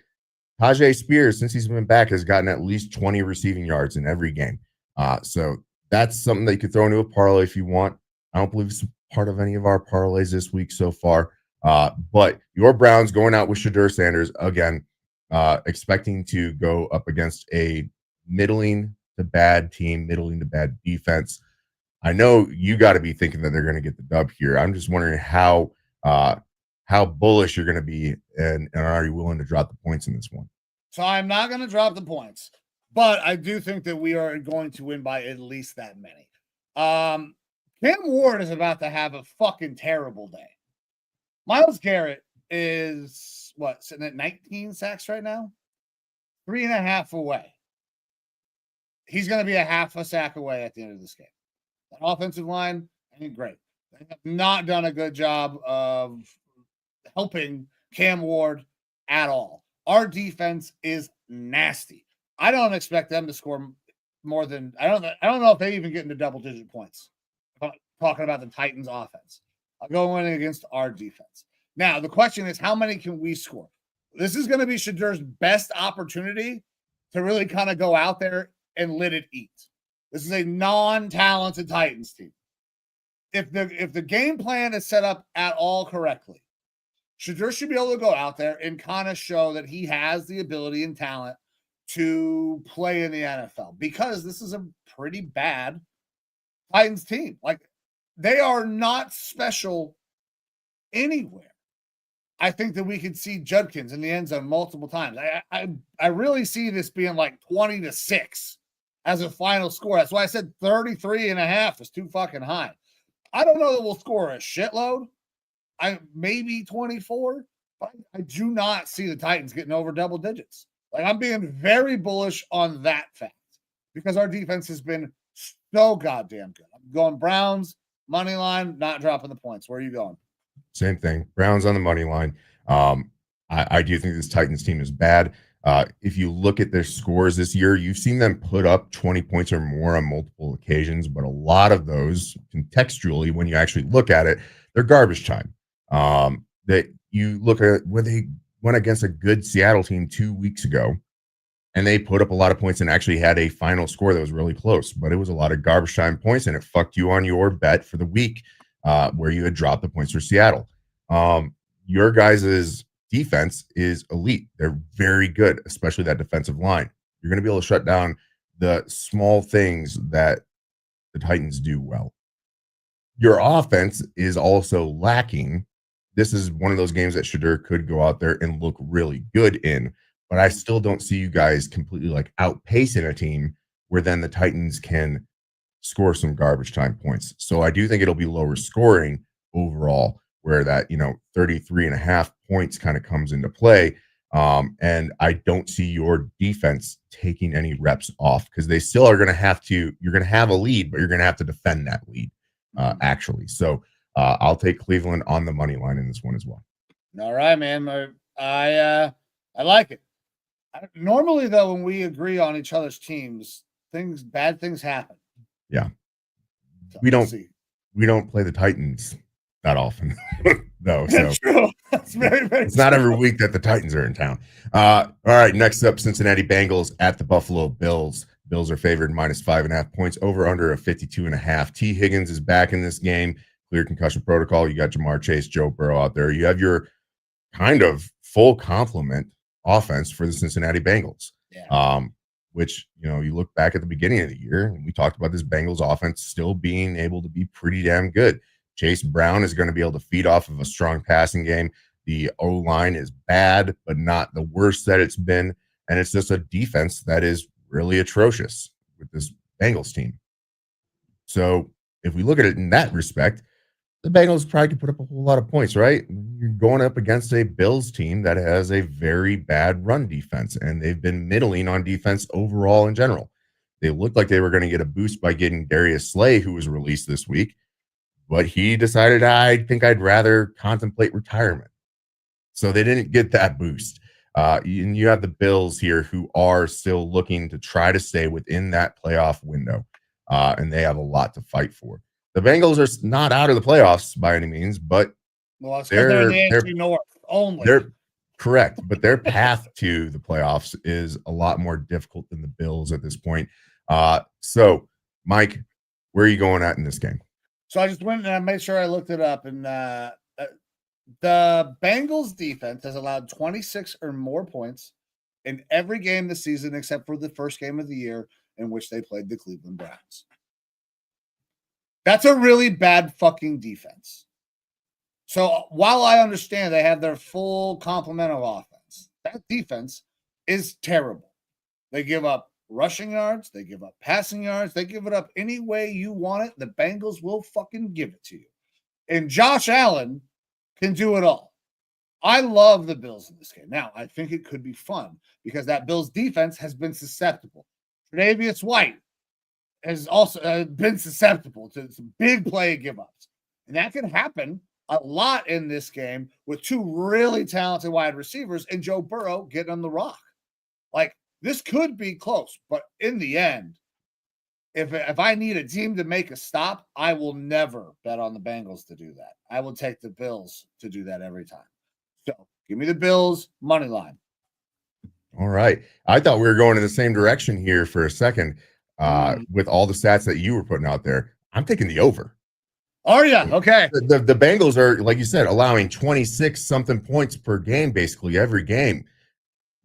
Tajay Spears, since he's been back, has gotten at least 20 receiving yards in every game. So that's something that you could throw into a parlay if you want. I don't believe it's part of any of our parlays this week so far. But your Browns going out with Shadur Sanders again, expecting to go up against a middling to bad team, middling to bad defense. I know you got to be thinking that they're going to get the dub here. I'm just wondering how bullish you're going to be, and are you willing to drop the points in this one? So I'm not going to drop the points, but I do think that we are going to win by at least that many. Cam Ward is about to have a fucking terrible day. Myles Garrett is sitting at 19 sacks right now, 3.5 away. He's going to be a half a sack away at the end of this game. That offensive line ain't great. They have not done a good job of helping Cam Ward at all. Our defense is nasty. I don't expect them to score more than I don't know if they even get into double-digit points. Talking about the Titans offense. I'll go in against our defense. Now, the question is, how many can we score? This is going to be Shadur's best opportunity to really kind of go out there and let it eat. This is a non-talented Titans team. If the game plan is set up at all correctly, Shadur should be able to go out there and kind of show that he has the ability and talent to play in the NFL, because this is a pretty bad Titans team. Like, they are not special anywhere. I think that we could see Judkins in the end zone multiple times. I really see this being like 20-6 as a final score. That's why I said 33.5 is too fucking high. I don't know that we'll score a shitload. Maybe 24, but I do not see the Titans getting over double digits. Like, I'm being very bullish on that fact because our defense has been so goddamn good. I'm going Browns, money line, not dropping the points. Where are you going? Same thing. Browns on the money line. I do think this Titans team is bad. If you look at their scores this year, you've seen them put up 20 points or more on multiple occasions, but a lot of those, contextually, when you actually look at it, they're garbage time. That you look at where they went against a good Seattle team 2 weeks ago, and they put up a lot of points and actually had a final score that was really close, but it was a lot of garbage time points, and it fucked you on your bet for the week where you had dropped the points for Seattle. Your guys' defense is elite. They're very good, especially that defensive line. You're going to be able to shut down the small things that the Titans do well. Your offense is also lacking. This is one of those games that Shadur could go out there and look really good in, but I still don't see you guys completely like outpacing a team where then the Titans can score some garbage time points. So I do think it'll be lower scoring overall, where that, 33.5 points kind of comes into play. And I don't see your defense taking any reps off, because they still are going to have to, you're going to have a lead, but you're going to have to defend that lead actually. So I'll take Cleveland on the money line in this one as well. All right, man. I like it. Normally, though, when we agree on each other's teams, bad things happen. Yeah. So we don't play the Titans that often, though. That's so true. That's very, very it's not every week that the Titans are in town. All right, next up, Cincinnati Bengals at the Buffalo Bills. Bills are favored -5.5 points, over under a 52.5. T. Higgins is back in this game. Clear concussion protocol. You got Jamar Chase, Joe Burrow out there. You have your kind of full complement offense for the Cincinnati Bengals. Yeah. Which, you look back at the beginning of the year, and we talked about this Bengals offense still being able to be pretty damn good. Chase Brown is going to be able to feed off of a strong passing game. The O-line is bad, but not the worst that it's been. And it's just a defense that is really atrocious with this Bengals team. So if we look at it in that respect, the Bengals probably could put up a whole lot of points, right? You're going up against a Bills team that has a very bad run defense, and they've been middling on defense overall in general. They looked like they were going to get a boost by getting Darius Slay, who was released this week, but he decided, I think I'd rather contemplate retirement. So they didn't get that boost. And you have the Bills here who are still looking to try to stay within that playoff window. And they have a lot to fight for. The Bengals are not out of the playoffs by any means, but they're in the AFC North only. They're correct, but their path to the playoffs is a lot more difficult than the Bills at this point. So, Mike, where are you going at in this game? So I just went and I made sure I looked it up, and the Bengals defense has allowed 26 or more points in every game this season except for the first game of the year in which they played the Cleveland Browns. That's a really bad fucking defense. So while I understand they have their full complement of offense, that defense is terrible. They give up rushing yards, they give up passing yards, they give it up any way you want it. The Bengals will fucking give it to you. And Josh Allen can do it all. I love the Bills in this game. Now, I think it could be fun because that Bills defense has been susceptible. Tre'Davious White has also been susceptible to some big play give-ups. And that can happen a lot in this game with two really talented wide receivers and Joe Burrow getting on the rock. Like, this could be close, but in the end, if I need a team to make a stop, I will never bet on the Bengals to do that. I will take the Bills to do that every time. So give me the Bills money line. All right. I thought we were going in the same direction here for a second with all the stats that you were putting out there. I'm taking the over. Oh, yeah. Okay. The Bengals are, like you said, allowing 26 something points per game, basically every game.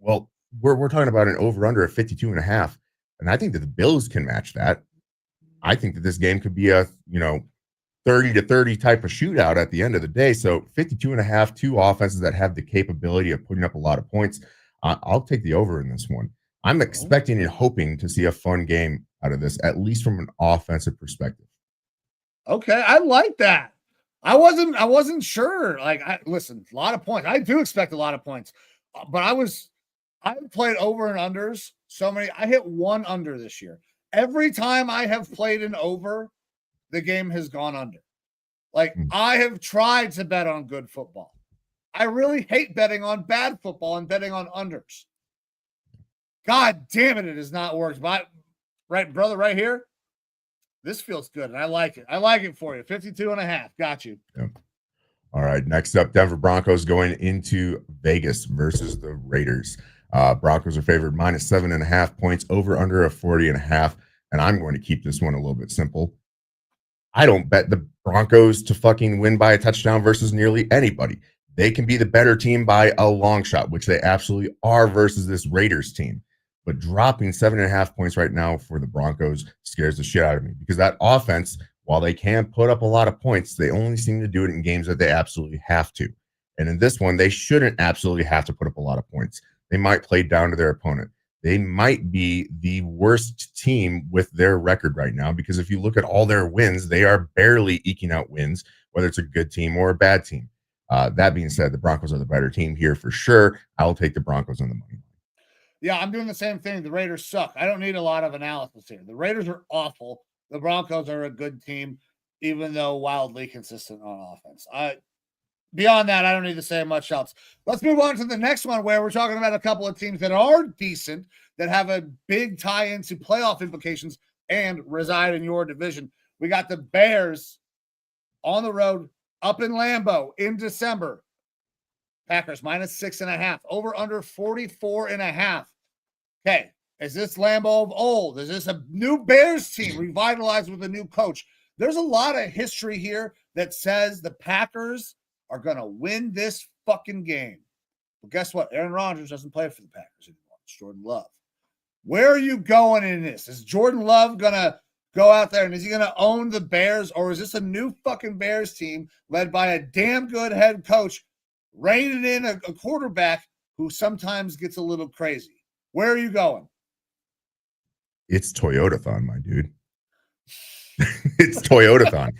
Well, we're talking about an over-under of 52.5. And I think that the Bills can match that. I think that this game could be a, 30-30 type of shootout at the end of the day. So 52.5, two offenses that have the capability of putting up a lot of points. I'll take the over in this one. I'm expecting and hoping to see a fun game out of this, at least from an offensive perspective. Okay, I like that. I wasn't sure. Listen, a lot of points. I do expect a lot of points, but I've played over and unders so many. I hit one under this year. Every time I have played an over, the game has gone under. I have tried to bet on good football. I really hate betting on bad football and betting on unders. God damn it, it has not worked. But right, brother, right here, this feels good, and I like it. I like it for you. 52.5. Got you. Yeah. All right, next up, Denver Broncos going into Vegas versus the Raiders. Broncos are favored minus 7.5 points, over under a 40.5. And I'm going to keep this one a little bit simple. I don't bet the Broncos to fucking win by a touchdown versus nearly anybody. They can be the better team by a long shot, which they absolutely are versus this Raiders team. But dropping 7.5 points right now for the Broncos scares the shit out of me because that offense, while they can put up a lot of points, they only seem to do it in games that they absolutely have to. And in this one, they shouldn't absolutely have to put up a lot of points. They might play down to their opponent. They might be the worst team with their record right now because if you look at all their wins, they are barely eking out wins, whether it's a good team or a bad team. That being said, the Broncos are the better team here for sure. I'll take the Broncos on the money. Yeah, I'm doing the same thing. The Raiders suck. I don't need a lot of analysis here. The Raiders are awful. The Broncos are a good team, even though wildly consistent on offense. Beyond that, I don't need to say much else. Let's move on to the next one where we're talking about a couple of teams that are decent, that have a big tie into playoff implications and reside in your division. We got the Bears on the road up in Lambeau in December. Packers minus 6.5, over under 44.5. Okay, is this Lambeau of old? Is this a new Bears team revitalized with a new coach? There's a lot of history here that says the Packers are going to win this fucking game. But guess what? Aaron Rodgers doesn't play for the Packers anymore. It's Jordan Love. Where are you going in this? Is Jordan Love going to go out there and is he going to own the Bears, or is this a new fucking Bears team led by a damn good head coach reining in a quarterback who sometimes gets a little crazy? Where are you going? It's Toyota-thon, my dude. It's Toyota-thon.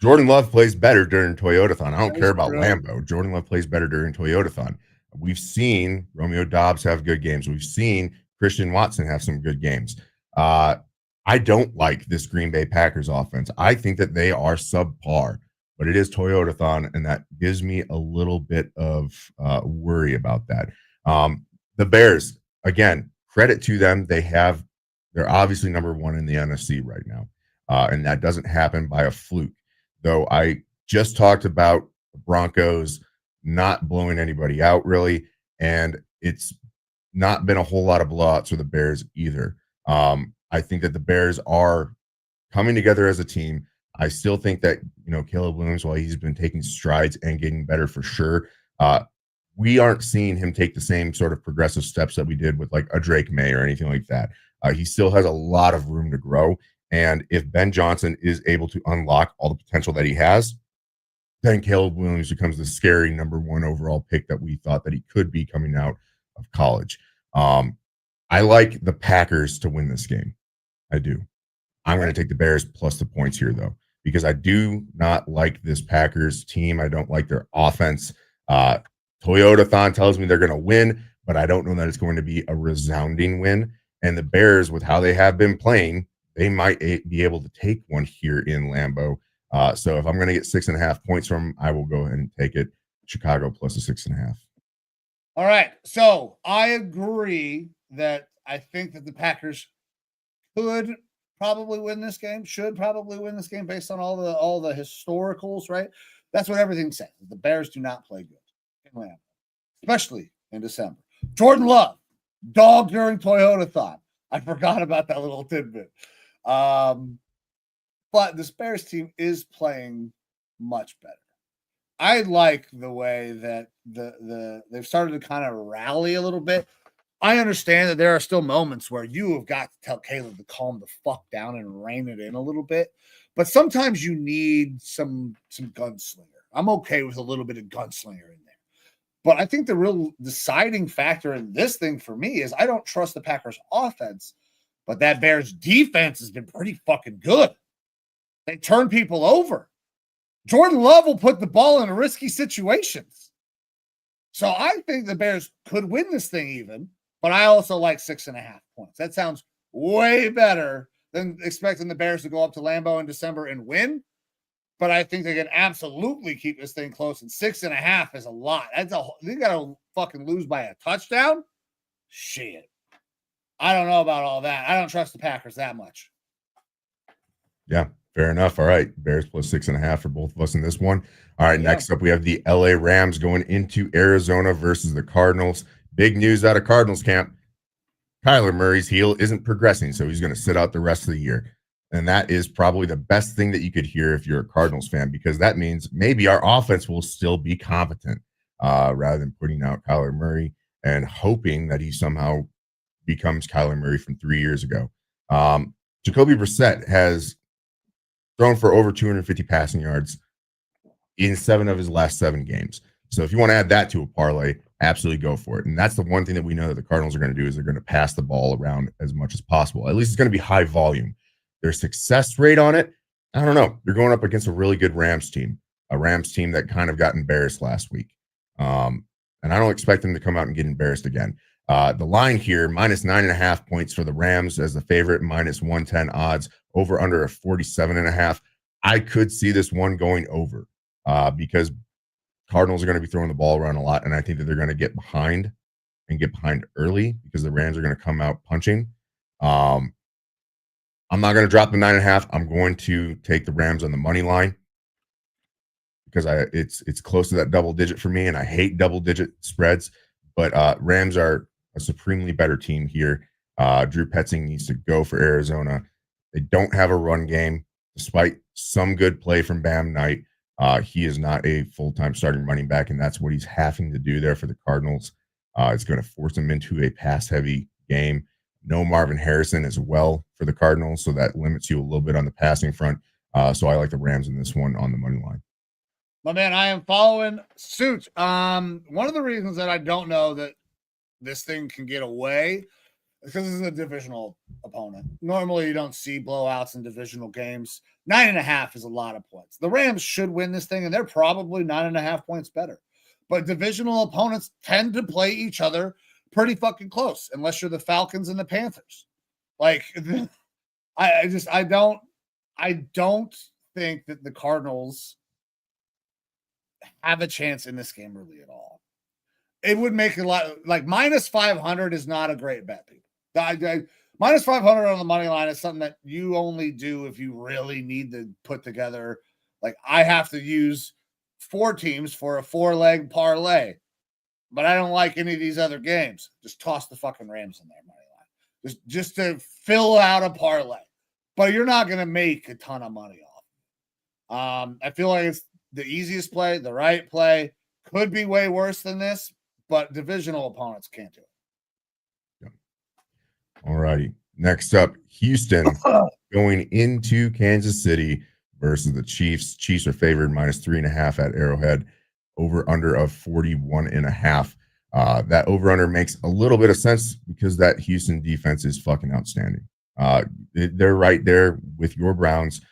Jordan Love plays better during Toyota-thon. I don't care about Lambeau. Jordan Love plays better during Toyota-thon. We've seen Romeo Doubs have good games. We've seen Christian Watson have some good games. I don't like this Green Bay Packers offense. I think that they are subpar. but it is Toyotathon, and that gives me a little bit of worry about that. The Bears, again, credit to them. They're obviously number one in the NFC right now, and that doesn't happen by a fluke. Though I just talked about the Broncos not blowing anybody out really, and it's not been a whole lot of blowouts for the Bears either. I think that the Bears are coming together as a team. I still think that, Caleb Williams, while he's been taking strides and getting better for sure, we aren't seeing him take the same sort of progressive steps that we did with like a Drake May or anything like that. He still has a lot of room to grow. And if Ben Johnson is able to unlock all the potential that he has, then Caleb Williams becomes the scary number one overall pick that we thought that he could be coming out of college. I like the Packers to win this game. I do. I'm going to take the Bears plus the points here, though, because I do not like this Packers team. I don't like their offense. Toyotathon tells me they're going to win, but I don't know that it's going to be a resounding win. And the Bears, with how they have been playing, they might be able to take one here in Lambeau. So if I'm going to get 6.5 points from them, I will go ahead and take it. Chicago plus a 6.5. All right. So I agree that I think that the Packers could probably win this game, should probably win this game based on all the historicals, right? That's what everything says. The Bears do not play good in Lambeau, especially in December. Jordan Love, Dawg during Toyotathon. I forgot about that little tidbit. But this Bears team is playing much better. I like the way that they've started to kind of rally a little bit. I understand that there are still moments where you have got to tell Caleb to calm the fuck down and rein it in a little bit. But sometimes you need some gunslinger. I'm okay with a little bit of gunslinger in there. But I think the real deciding factor in this thing for me is I don't trust the Packers offense, but that Bears defense has been pretty fucking good. They turn people over. Jordan Love will put the ball in risky situations. So I think the Bears could win this thing even, but I also like 6.5 points. That sounds way better than expecting the Bears to go up to Lambeau in December and win. But I think they can absolutely keep this thing close. And 6.5 is a lot. They got to fucking lose by a touchdown. Shit. I don't know about all that. I don't trust the Packers that much. Yeah, fair enough. All right. Bears plus 6.5 for both of us in this one. All right. Yeah. Next up, we have the LA Rams going into Arizona versus the Cardinals. Big news out of Cardinals camp. Kyler Murray's heel isn't progressing, so he's going to sit out the rest of the year. And that is probably the best thing that you could hear if you're a Cardinals fan, because that means maybe our offense will still be competent rather than putting out Kyler Murray and hoping that he somehow becomes Kyler Murray from 3 years ago. Jacoby Brissett has thrown for over 250 passing yards in 7 of his last 7 games. So if you want to add that to a parlay, absolutely go for it. And that's the one thing that we know that the Cardinals are going to do is they're going to pass the ball around as much as possible. At least it's going to be high volume. Their success rate on it, I don't know. You're going up against a really good Rams team, a Rams team that kind of got embarrassed last week. And I don't expect them to come out and get embarrassed again. The line here, minus 9.5 points for the Rams as the favorite, minus 110 odds, over under a 47.5. I could see this one going over because Cardinals are going to be throwing the ball around a lot, and I think that they're going to get behind and get behind early because the Rams are going to come out punching. I'm not going to drop the 9.5. I'm going to take the Rams on the money line because it's close to that double digit for me, and I hate double digit spreads. But Rams are a supremely better team here. Drew Petzing needs to go for Arizona. They don't have a run game, despite some good play from Bam Knight. He is not a full-time starting running back, and that's what he's having to do there for the Cardinals. It's going to force him into a pass-heavy game. No Marvin Harrison as well for the Cardinals, so that limits you a little bit on the passing front. So I like the Rams in this one on the money line. My man, I am following suit. One of the reasons that I don't know that this thing can get away is because this is a divisional opponent. Normally, you don't see blowouts in divisional games. 9.5 is a lot of points. The Rams should win this thing, and they're probably 9.5 points better. But divisional opponents tend to play each other pretty fucking close, unless you're the Falcons and the Panthers. Like, I don't think that the Cardinals have a chance in this game really at all. It would make a lot like minus 500 is not a great bet, people. Minus 500 on the money line is something that you only do if you really need to put together. Like, I have to use 4 teams for a 4-leg parlay, but I don't like any of these other games. Just toss the fucking Rams in there, money line. Just to fill out a parlay. But you're not going to make a ton of money off. I feel like it's the easiest play, the right play. Could be way worse than this, but divisional opponents can't do it. All righty. Next up, Houston going into Kansas City versus the Chiefs. Chiefs are favored minus 3.5 at Arrowhead. Over under of 41.5. That over under makes a little bit of sense because that Houston defense is fucking outstanding. They're right there with your Browns.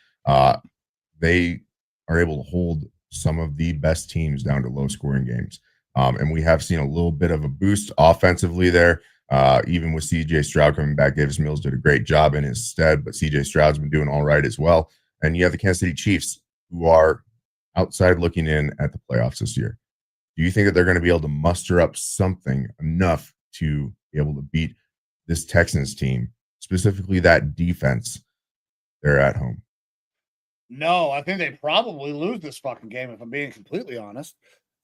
They are able to hold some of the best teams down to low scoring games. And we have seen a little bit of a boost offensively there. Even with CJ Stroud coming back, Davis Mills did a great job in his stead, but CJ Stroud's been doing all right as well. And you have the Kansas City Chiefs, who are outside looking in at the playoffs this year. Do you think that they're going to be able to muster up something enough to be able to beat this Texans team, specifically that defense? They're at home. No, I think they probably lose this fucking game, if I'm being completely honest.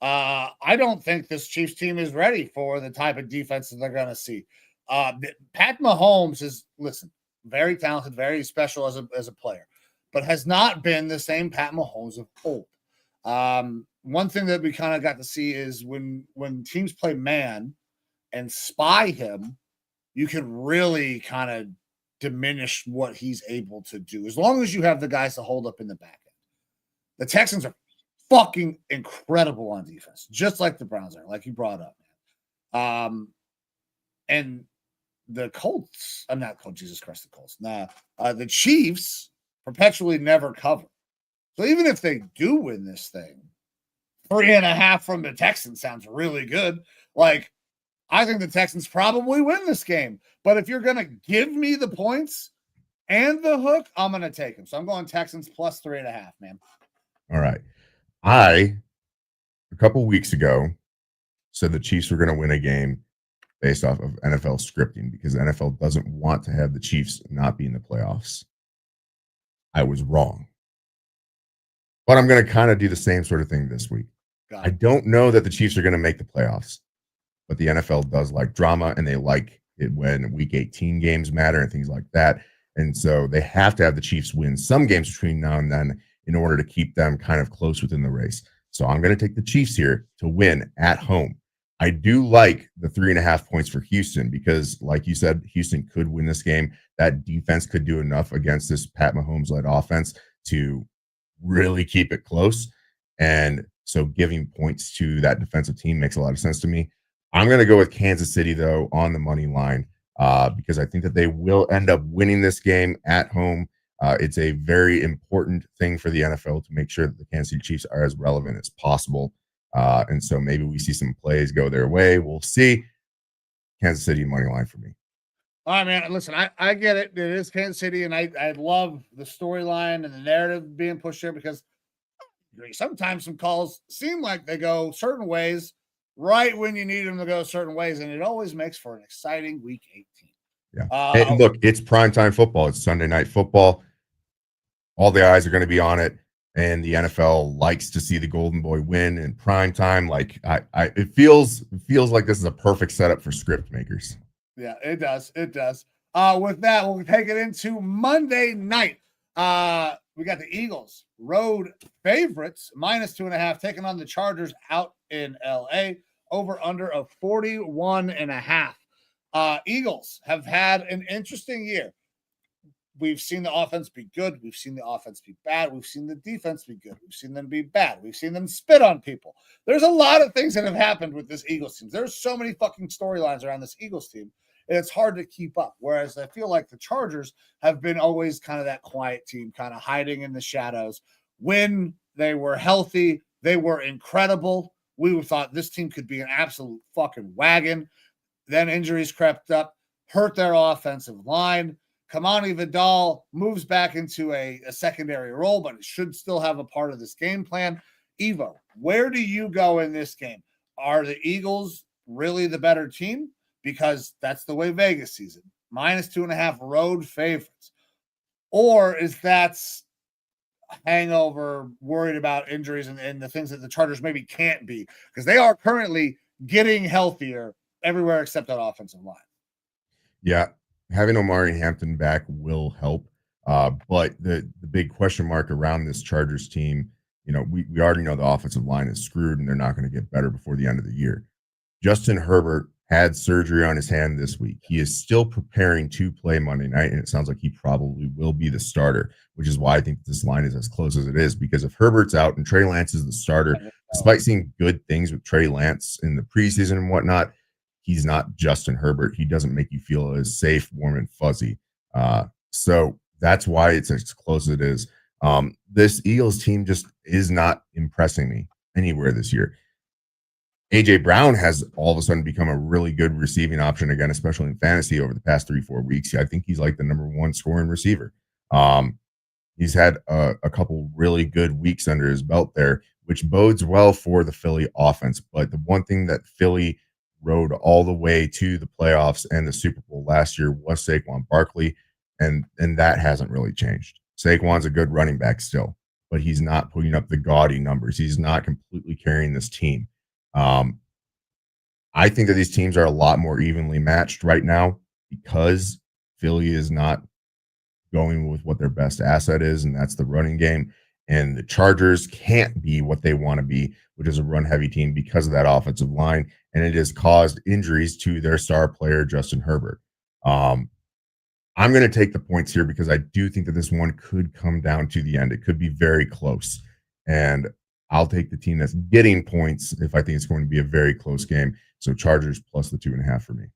I don't think this Chiefs team is ready for the type of defense that they're going to see. Pat Mahomes is, listen, very talented, very special as a player, but has not been the same Pat Mahomes of old. One thing that we kind of got to see is when teams play man and spy him, you can really kind of diminish what he's able to do as long as you have the guys to hold up in the back end. The Texans are fucking incredible on defense, just like the Browns are, like you brought up, man. And the Colts, I'm not Colts, Jesus Christ, the Colts. Nah, the Chiefs perpetually never cover. So even if they do win this thing, 3.5 from the Texans sounds really good. Like, I think the Texans probably win this game. But if you're going to give me the points and the hook, I'm going to take them. So I'm going Texans plus 3.5, man. All right. A couple weeks ago, said the Chiefs were going to win a game based off of NFL scripting because the NFL doesn't want to have the Chiefs not be in the playoffs. I was wrong. But I'm going to kind of do the same sort of thing this week. I don't know that the Chiefs are going to make the playoffs, but the NFL does like drama, and they like it when Week 18 games matter and things like that. And so they have to have the Chiefs win some games between now and then in order to keep them kind of close within the race. So I'm going to take the Chiefs here to win at home. I do like the 3.5 points for Houston because, like you said, Houston could win this game. That defense could do enough against this Pat Mahomes-led offense to really keep it close. And so giving points to that defensive team makes a lot of sense to me. I'm going to go with Kansas City, though, on the money line because I think that they will end up winning this game at home. It's a very important thing for the NFL to make sure that the Kansas City Chiefs are as relevant as possible. And so maybe we see some plays go their way. We'll see. Kansas City money line for me. All right, man. Listen, I get it. It is Kansas City, and I love the storyline and the narrative being pushed here because sometimes some calls seem like they go certain ways right when you need them to go certain ways, and it always makes for an exciting Week 18. Yeah. And look, it's primetime football. It's Sunday night football. All the eyes are going to be on it, and the NFL likes to see the Golden Boy win in primetime. Like it feels like this is a perfect setup for script makers. Yeah, it does. It does. With that, we'll take it into Monday night. We got the Eagles, road favorites, minus 2.5, taking on the Chargers out in LA, over under of 41.5. Eagles have had an interesting year. We've seen the offense be good. We've seen the offense be bad. We've seen the defense be good. We've seen them be bad. We've seen them spit on people. There's a lot of things that have happened with this Eagles team. There's so many fucking storylines around this Eagles team. And it's hard to keep up. Whereas I feel like the Chargers have been always kind of that quiet team, kind of hiding in the shadows. When they were healthy, they were incredible. We thought this team could be an absolute fucking wagon. Then injuries crept up, hurt their offensive line. Kamani Vidal moves back into a secondary role, but it should still have a part of this game plan. Evo, where do you go in this game? Are the Eagles really the better team? Because that's the way Vegas sees it. -2.5 road favorites. Or is that hangover, worried about injuries and the things that the Chargers maybe can't be? Because they are currently getting healthier everywhere except that offensive line. Yeah, having Omari Hampton back will help. But the big question mark around this Chargers team, we already know the offensive line is screwed and they're not going to get better before the end of the year. Justin Herbert had surgery on his hand this week. He is still preparing to play Monday night, and it sounds like he probably will be the starter, which is why I think this line is as close as it is, because if Herbert's out and Trey Lance is the starter, despite seeing good things with Trey Lance in the preseason and whatnot, he's not Justin Herbert. He doesn't make you feel as safe, warm, and fuzzy. So that's why it's as close as it is. This Eagles team just is not impressing me anywhere this year. A.J. Brown has all of a sudden become a really good receiving option again, especially in fantasy over the past 3-4 weeks. I think he's like the number one scoring receiver. He's had a couple really good weeks under his belt there, which bodes well for the Philly offense. But the one thing that Philly rode all the way to the playoffs and the Super Bowl last year was Saquon Barkley, and that hasn't really changed. Saquon's a good running back still, but he's not putting up the gaudy numbers. He's not completely carrying this team. I think that these teams are a lot more evenly matched right now because Philly is not going with what their best asset is, and that's the running game. And the Chargers can't be what they want to be, which is a run-heavy team because of that offensive line, and it has caused injuries to their star player, Justin Herbert. I'm going to take the points here because I do think that this one could come down to the end. It could be very close, and I'll take the team that's getting points if I think it's going to be a very close game. So Chargers plus the 2.5 for me.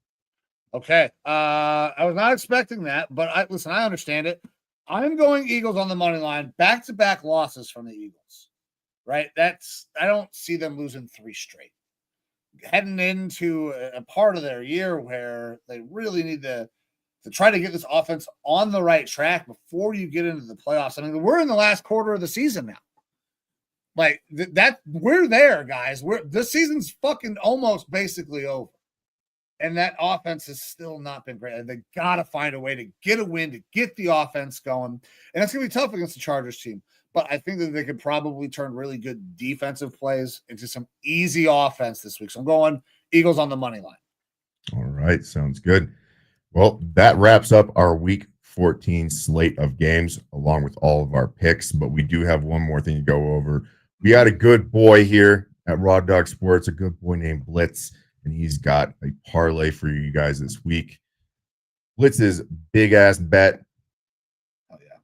Okay. I was not expecting that, but I understand it. I'm going Eagles on the money line. Back-to-back losses from the Eagles, right? I don't see them losing 3 straight. Heading into a part of their year where they really need to try to get this offense on the right track before you get into the playoffs. I mean, we're in the last quarter of the season now. Like that, we're there, guys. This season's fucking almost basically over, and that offense has still not been great. They gotta find a way to get a win, to get the offense going, and it's gonna be tough against the Chargers team. But I think that they could probably turn really good defensive plays into some easy offense this week. So I'm going Eagles on the money line. All right, sounds good. Well, that wraps up our Week 14 slate of games, along with all of our picks. But we do have one more thing to go over. We got a good boy here at Raw Dog Sports, a good boy named Blitz, and he's got a parlay for you guys this week. Blitz's big ass bet,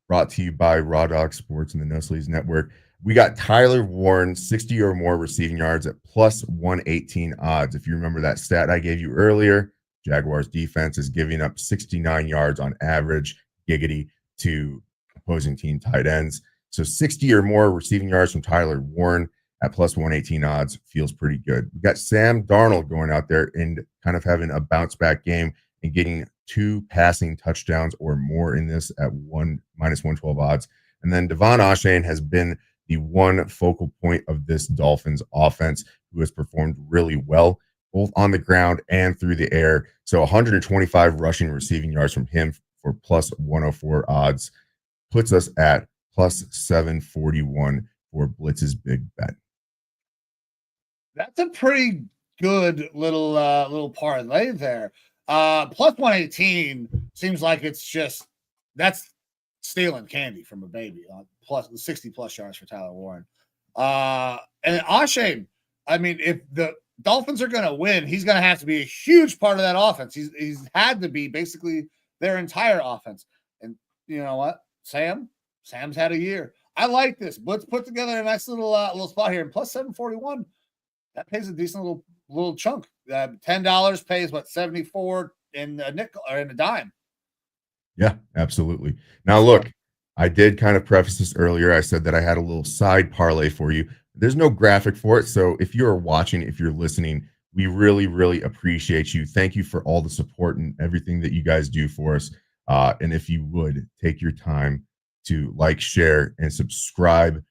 brought to you by Raw Dog Sports and the No Sleeves Network. We got Tyler Warren, 60 or more receiving yards at plus 118 odds. If you remember that stat I gave you earlier, Jaguars defense is giving up 69 yards on average, giggity, to opposing team tight ends. So 60 or more receiving yards from Tyler Warren at plus 118 odds feels pretty good. We got Sam Darnold going out there and kind of having a bounce back game and getting 2 passing touchdowns or more in this at minus 112 odds. And then DeVon Achane has been the one focal point of this Dolphins offense, who has performed really well, both on the ground and through the air. So 125 rushing receiving yards from him for plus 104 odds puts us at plus 741 for Blitz's big bet. That's a pretty good little parlay there. Plus 118 seems like that's stealing candy from a baby. Plus 60 plus yards for Tyler Warren. And Achane, I mean, if the Dolphins are going to win, he's going to have to be a huge part of that offense. He's had to be basically their entire offense. And you know what? Sam's had a year. I like this. Blitz put together a nice little spot here. And plus 741, that pays a decent little chunk. $10 pays what, 74 in a nickel or in a dime. Yeah, absolutely. Now look, I did kind of preface this earlier. I said that I had a little side parlay for you. There's no graphic for it. So if you're watching, if you're listening, we really, really appreciate you. Thank you for all the support and everything that you guys do for us. And if you would take your time to like, share, and subscribe,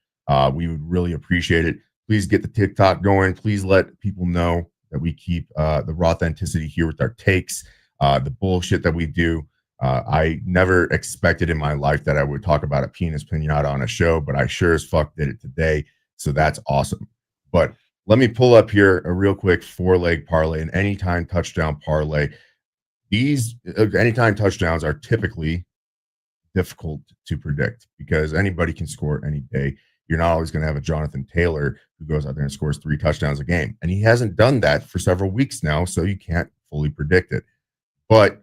we would really appreciate it. Please get the TikTok going. Please let people know that we keep the raw authenticity here with our takes, the bullshit that we do. I never expected in my life that I would talk about a penis pinata on a show, but I sure as fuck did it today. So that's awesome. But let me pull up here a real quick 4-leg parlay, an anytime touchdown parlay. These anytime touchdowns are typically difficult to predict because anybody can score any day. You're not always going to have a Jonathan Taylor who goes out there and scores 3 touchdowns a game. And he hasn't done that for several weeks now, so you can't fully predict it. But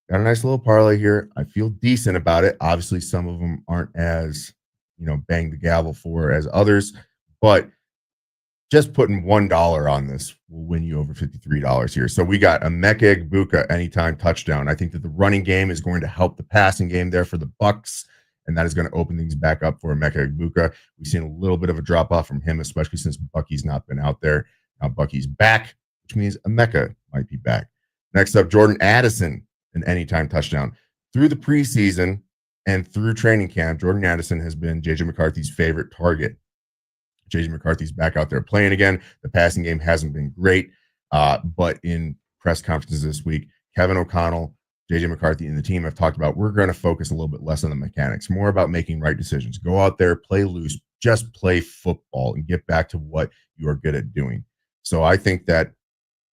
got a nice little parlay here. I feel decent about it. Obviously, some of them aren't as, bang the gavel for as others, but just putting $1 on this will win you over $53 here. So we got a Emeka Egbuka anytime touchdown. I think that the running game is going to help the passing game there for the Bucs, and that is going to open things back up for Emeka Egbuka. We've seen a little bit of a drop-off from him, especially since Bucky's not been out there. Now Bucky's back, which means Emeka might be back. Next up, Jordan Addison, an anytime touchdown. Through the preseason and through training camp, Jordan Addison has been J.J. McCarthy's favorite target. J.J. McCarthy's back out there playing again. The passing game hasn't been great, but in press conferences this week, Kevin O'Connell, J.J. McCarthy, and the team have talked about we're going to focus a little bit less on the mechanics, more about making right decisions. Go out there, play loose, just play football, and get back to what you are good at doing. So I think that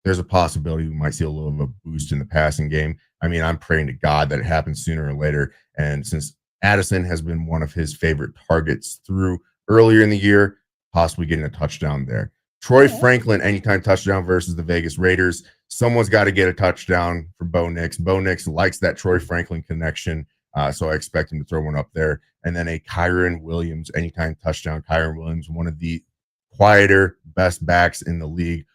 there's a possibility we might see a little of a boost in the passing game. I mean, I'm praying to God that it happens sooner or later. And since Addison has been one of his favorite targets through earlier in the year, possibly getting a touchdown there. Troy Franklin, anytime touchdown versus the Vegas Raiders. Someone's got to get a touchdown for Bo Nix. Bo Nix likes that Troy Franklin connection, so I expect him to throw one up there. And then a Kyren Williams, anytime touchdown. Kyren Williams, one of the quieter, best backs in the league,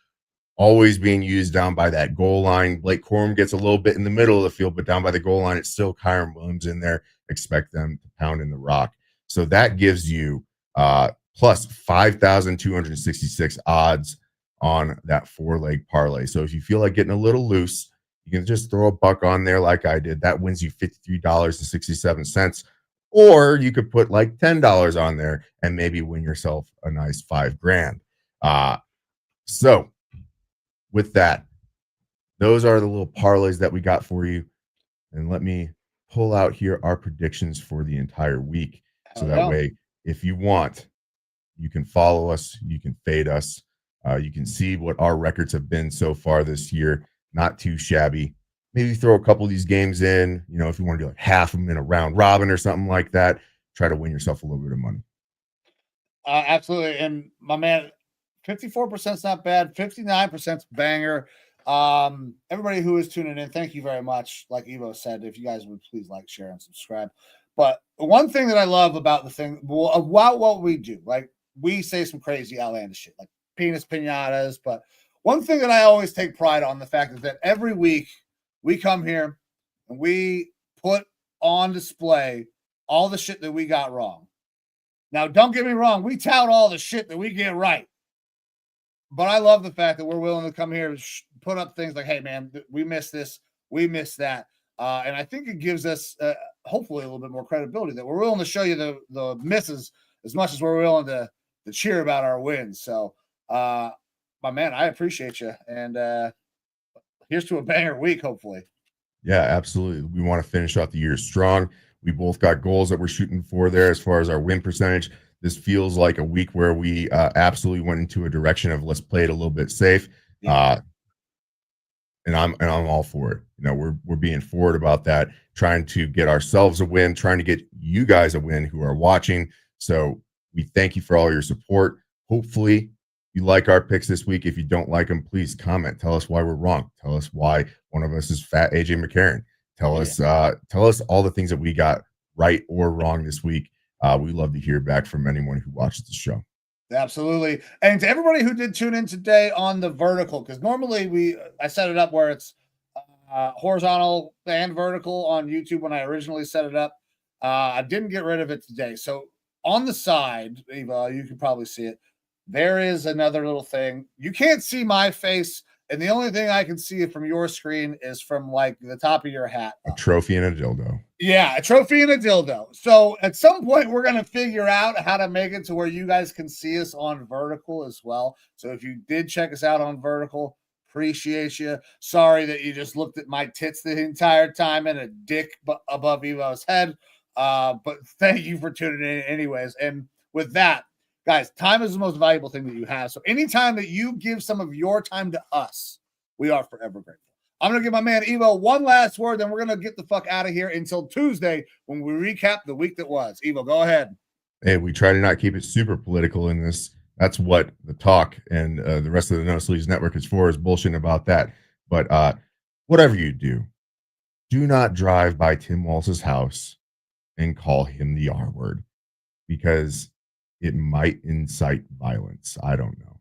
always being used down by that goal line. Blake Corum gets a little bit in the middle of the field, but down by the goal line, it's still Kyren Williams in there. Expect them to pound in the rock. So that gives you plus 5,266 odds on that 4-leg parlay. So if you feel like getting a little loose, you can just throw a buck on there like I did. That wins you $53.67. Or you could put like $10 on there and maybe win yourself a nice $5,000. So with that, those are the little parlays that we got for you. And let me pull out here our predictions for the entire week. So that way, if you want, you can follow us, you can fade us, you can see what our records have been so far this year. Not too shabby. Maybe throw a couple of these games in, if you want to do like half of them in a round robin or something like that, try to win yourself a little bit of money. Absolutely. And my man, 54% is not bad. 59% is banger. Everybody who is tuning in, thank you very much. Like Evo said, if you guys would please like, share, and subscribe. But one thing that I love about the thing, about what we do, like we say some crazy outlandish shit, like penis pinatas. But one thing that I always take pride on the fact is that every week we come here and we put on display all the shit that we got wrong. Now, don't get me wrong, we tout all the shit that we get right. But I love the fact that we're willing to come here and put up things like, hey, man, we missed this, we missed that. And I think it gives us hopefully a little bit more credibility that we're willing to show you the misses as much as we're willing to cheer about our wins. So, my man, I appreciate you. And here's to a banger week, hopefully. Yeah, absolutely. We want to finish out the year strong. We both got goals that we're shooting for there as far as our win percentage. This feels like a week where we absolutely went into a direction of let's play it a little bit safe. Yeah. And I'm all for it. We're being forward about that, trying to get ourselves a win, trying to get you guys a win who are watching. So we thank you for all your support. Hopefully you like our picks this week. If you don't like them, please comment. Tell us why we're wrong. Tell us why one of us is fat AJ McCarron. Tell us all the things that we got right or wrong this week. We love to hear back from anyone who watches the show. Absolutely. And to everybody who did tune in today on the vertical, because normally I set it up where it's horizontal and vertical on YouTube when I originally set it up. I didn't get rid of it today. So on the side, Eva, you can probably see it. There is another little thing. You can't see my face And the only thing I can see from your screen is from like the top of your hat. A trophy and a dildo. Yeah, a trophy and a dildo. So at some point, we're going to figure out how to make it to where you guys can see us on vertical as well. So if you did check us out on vertical, appreciate you. Sorry that you just looked at my tits the entire time and a dick above Evo's head. But thank you for tuning in anyways. And with that, guys, time is the most valuable thing that you have. So anytime that you give some of your time to us, we are forever grateful. I'm going to give my man Evo one last word, then we're going to get the fuck out of here until Tuesday when we recap the week that was. Evo, go ahead. Hey, we try to not keep it super political in this. That's what the talk and the rest of the No Sleeves Network is for, is bullshitting about that. But whatever you do not drive by Tim Walz's house and call him the R word, because it might incite violence. I don't know.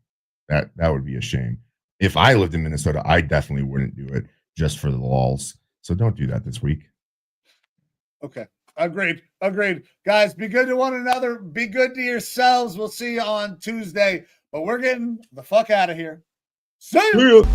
That would be a shame. If I lived in Minnesota, I definitely wouldn't do it just for the lulz. So don't do that this week. Okay. Agreed. Guys, be good to one another. Be good to yourselves. We'll see you on Tuesday. But we're getting the fuck out of here. See you.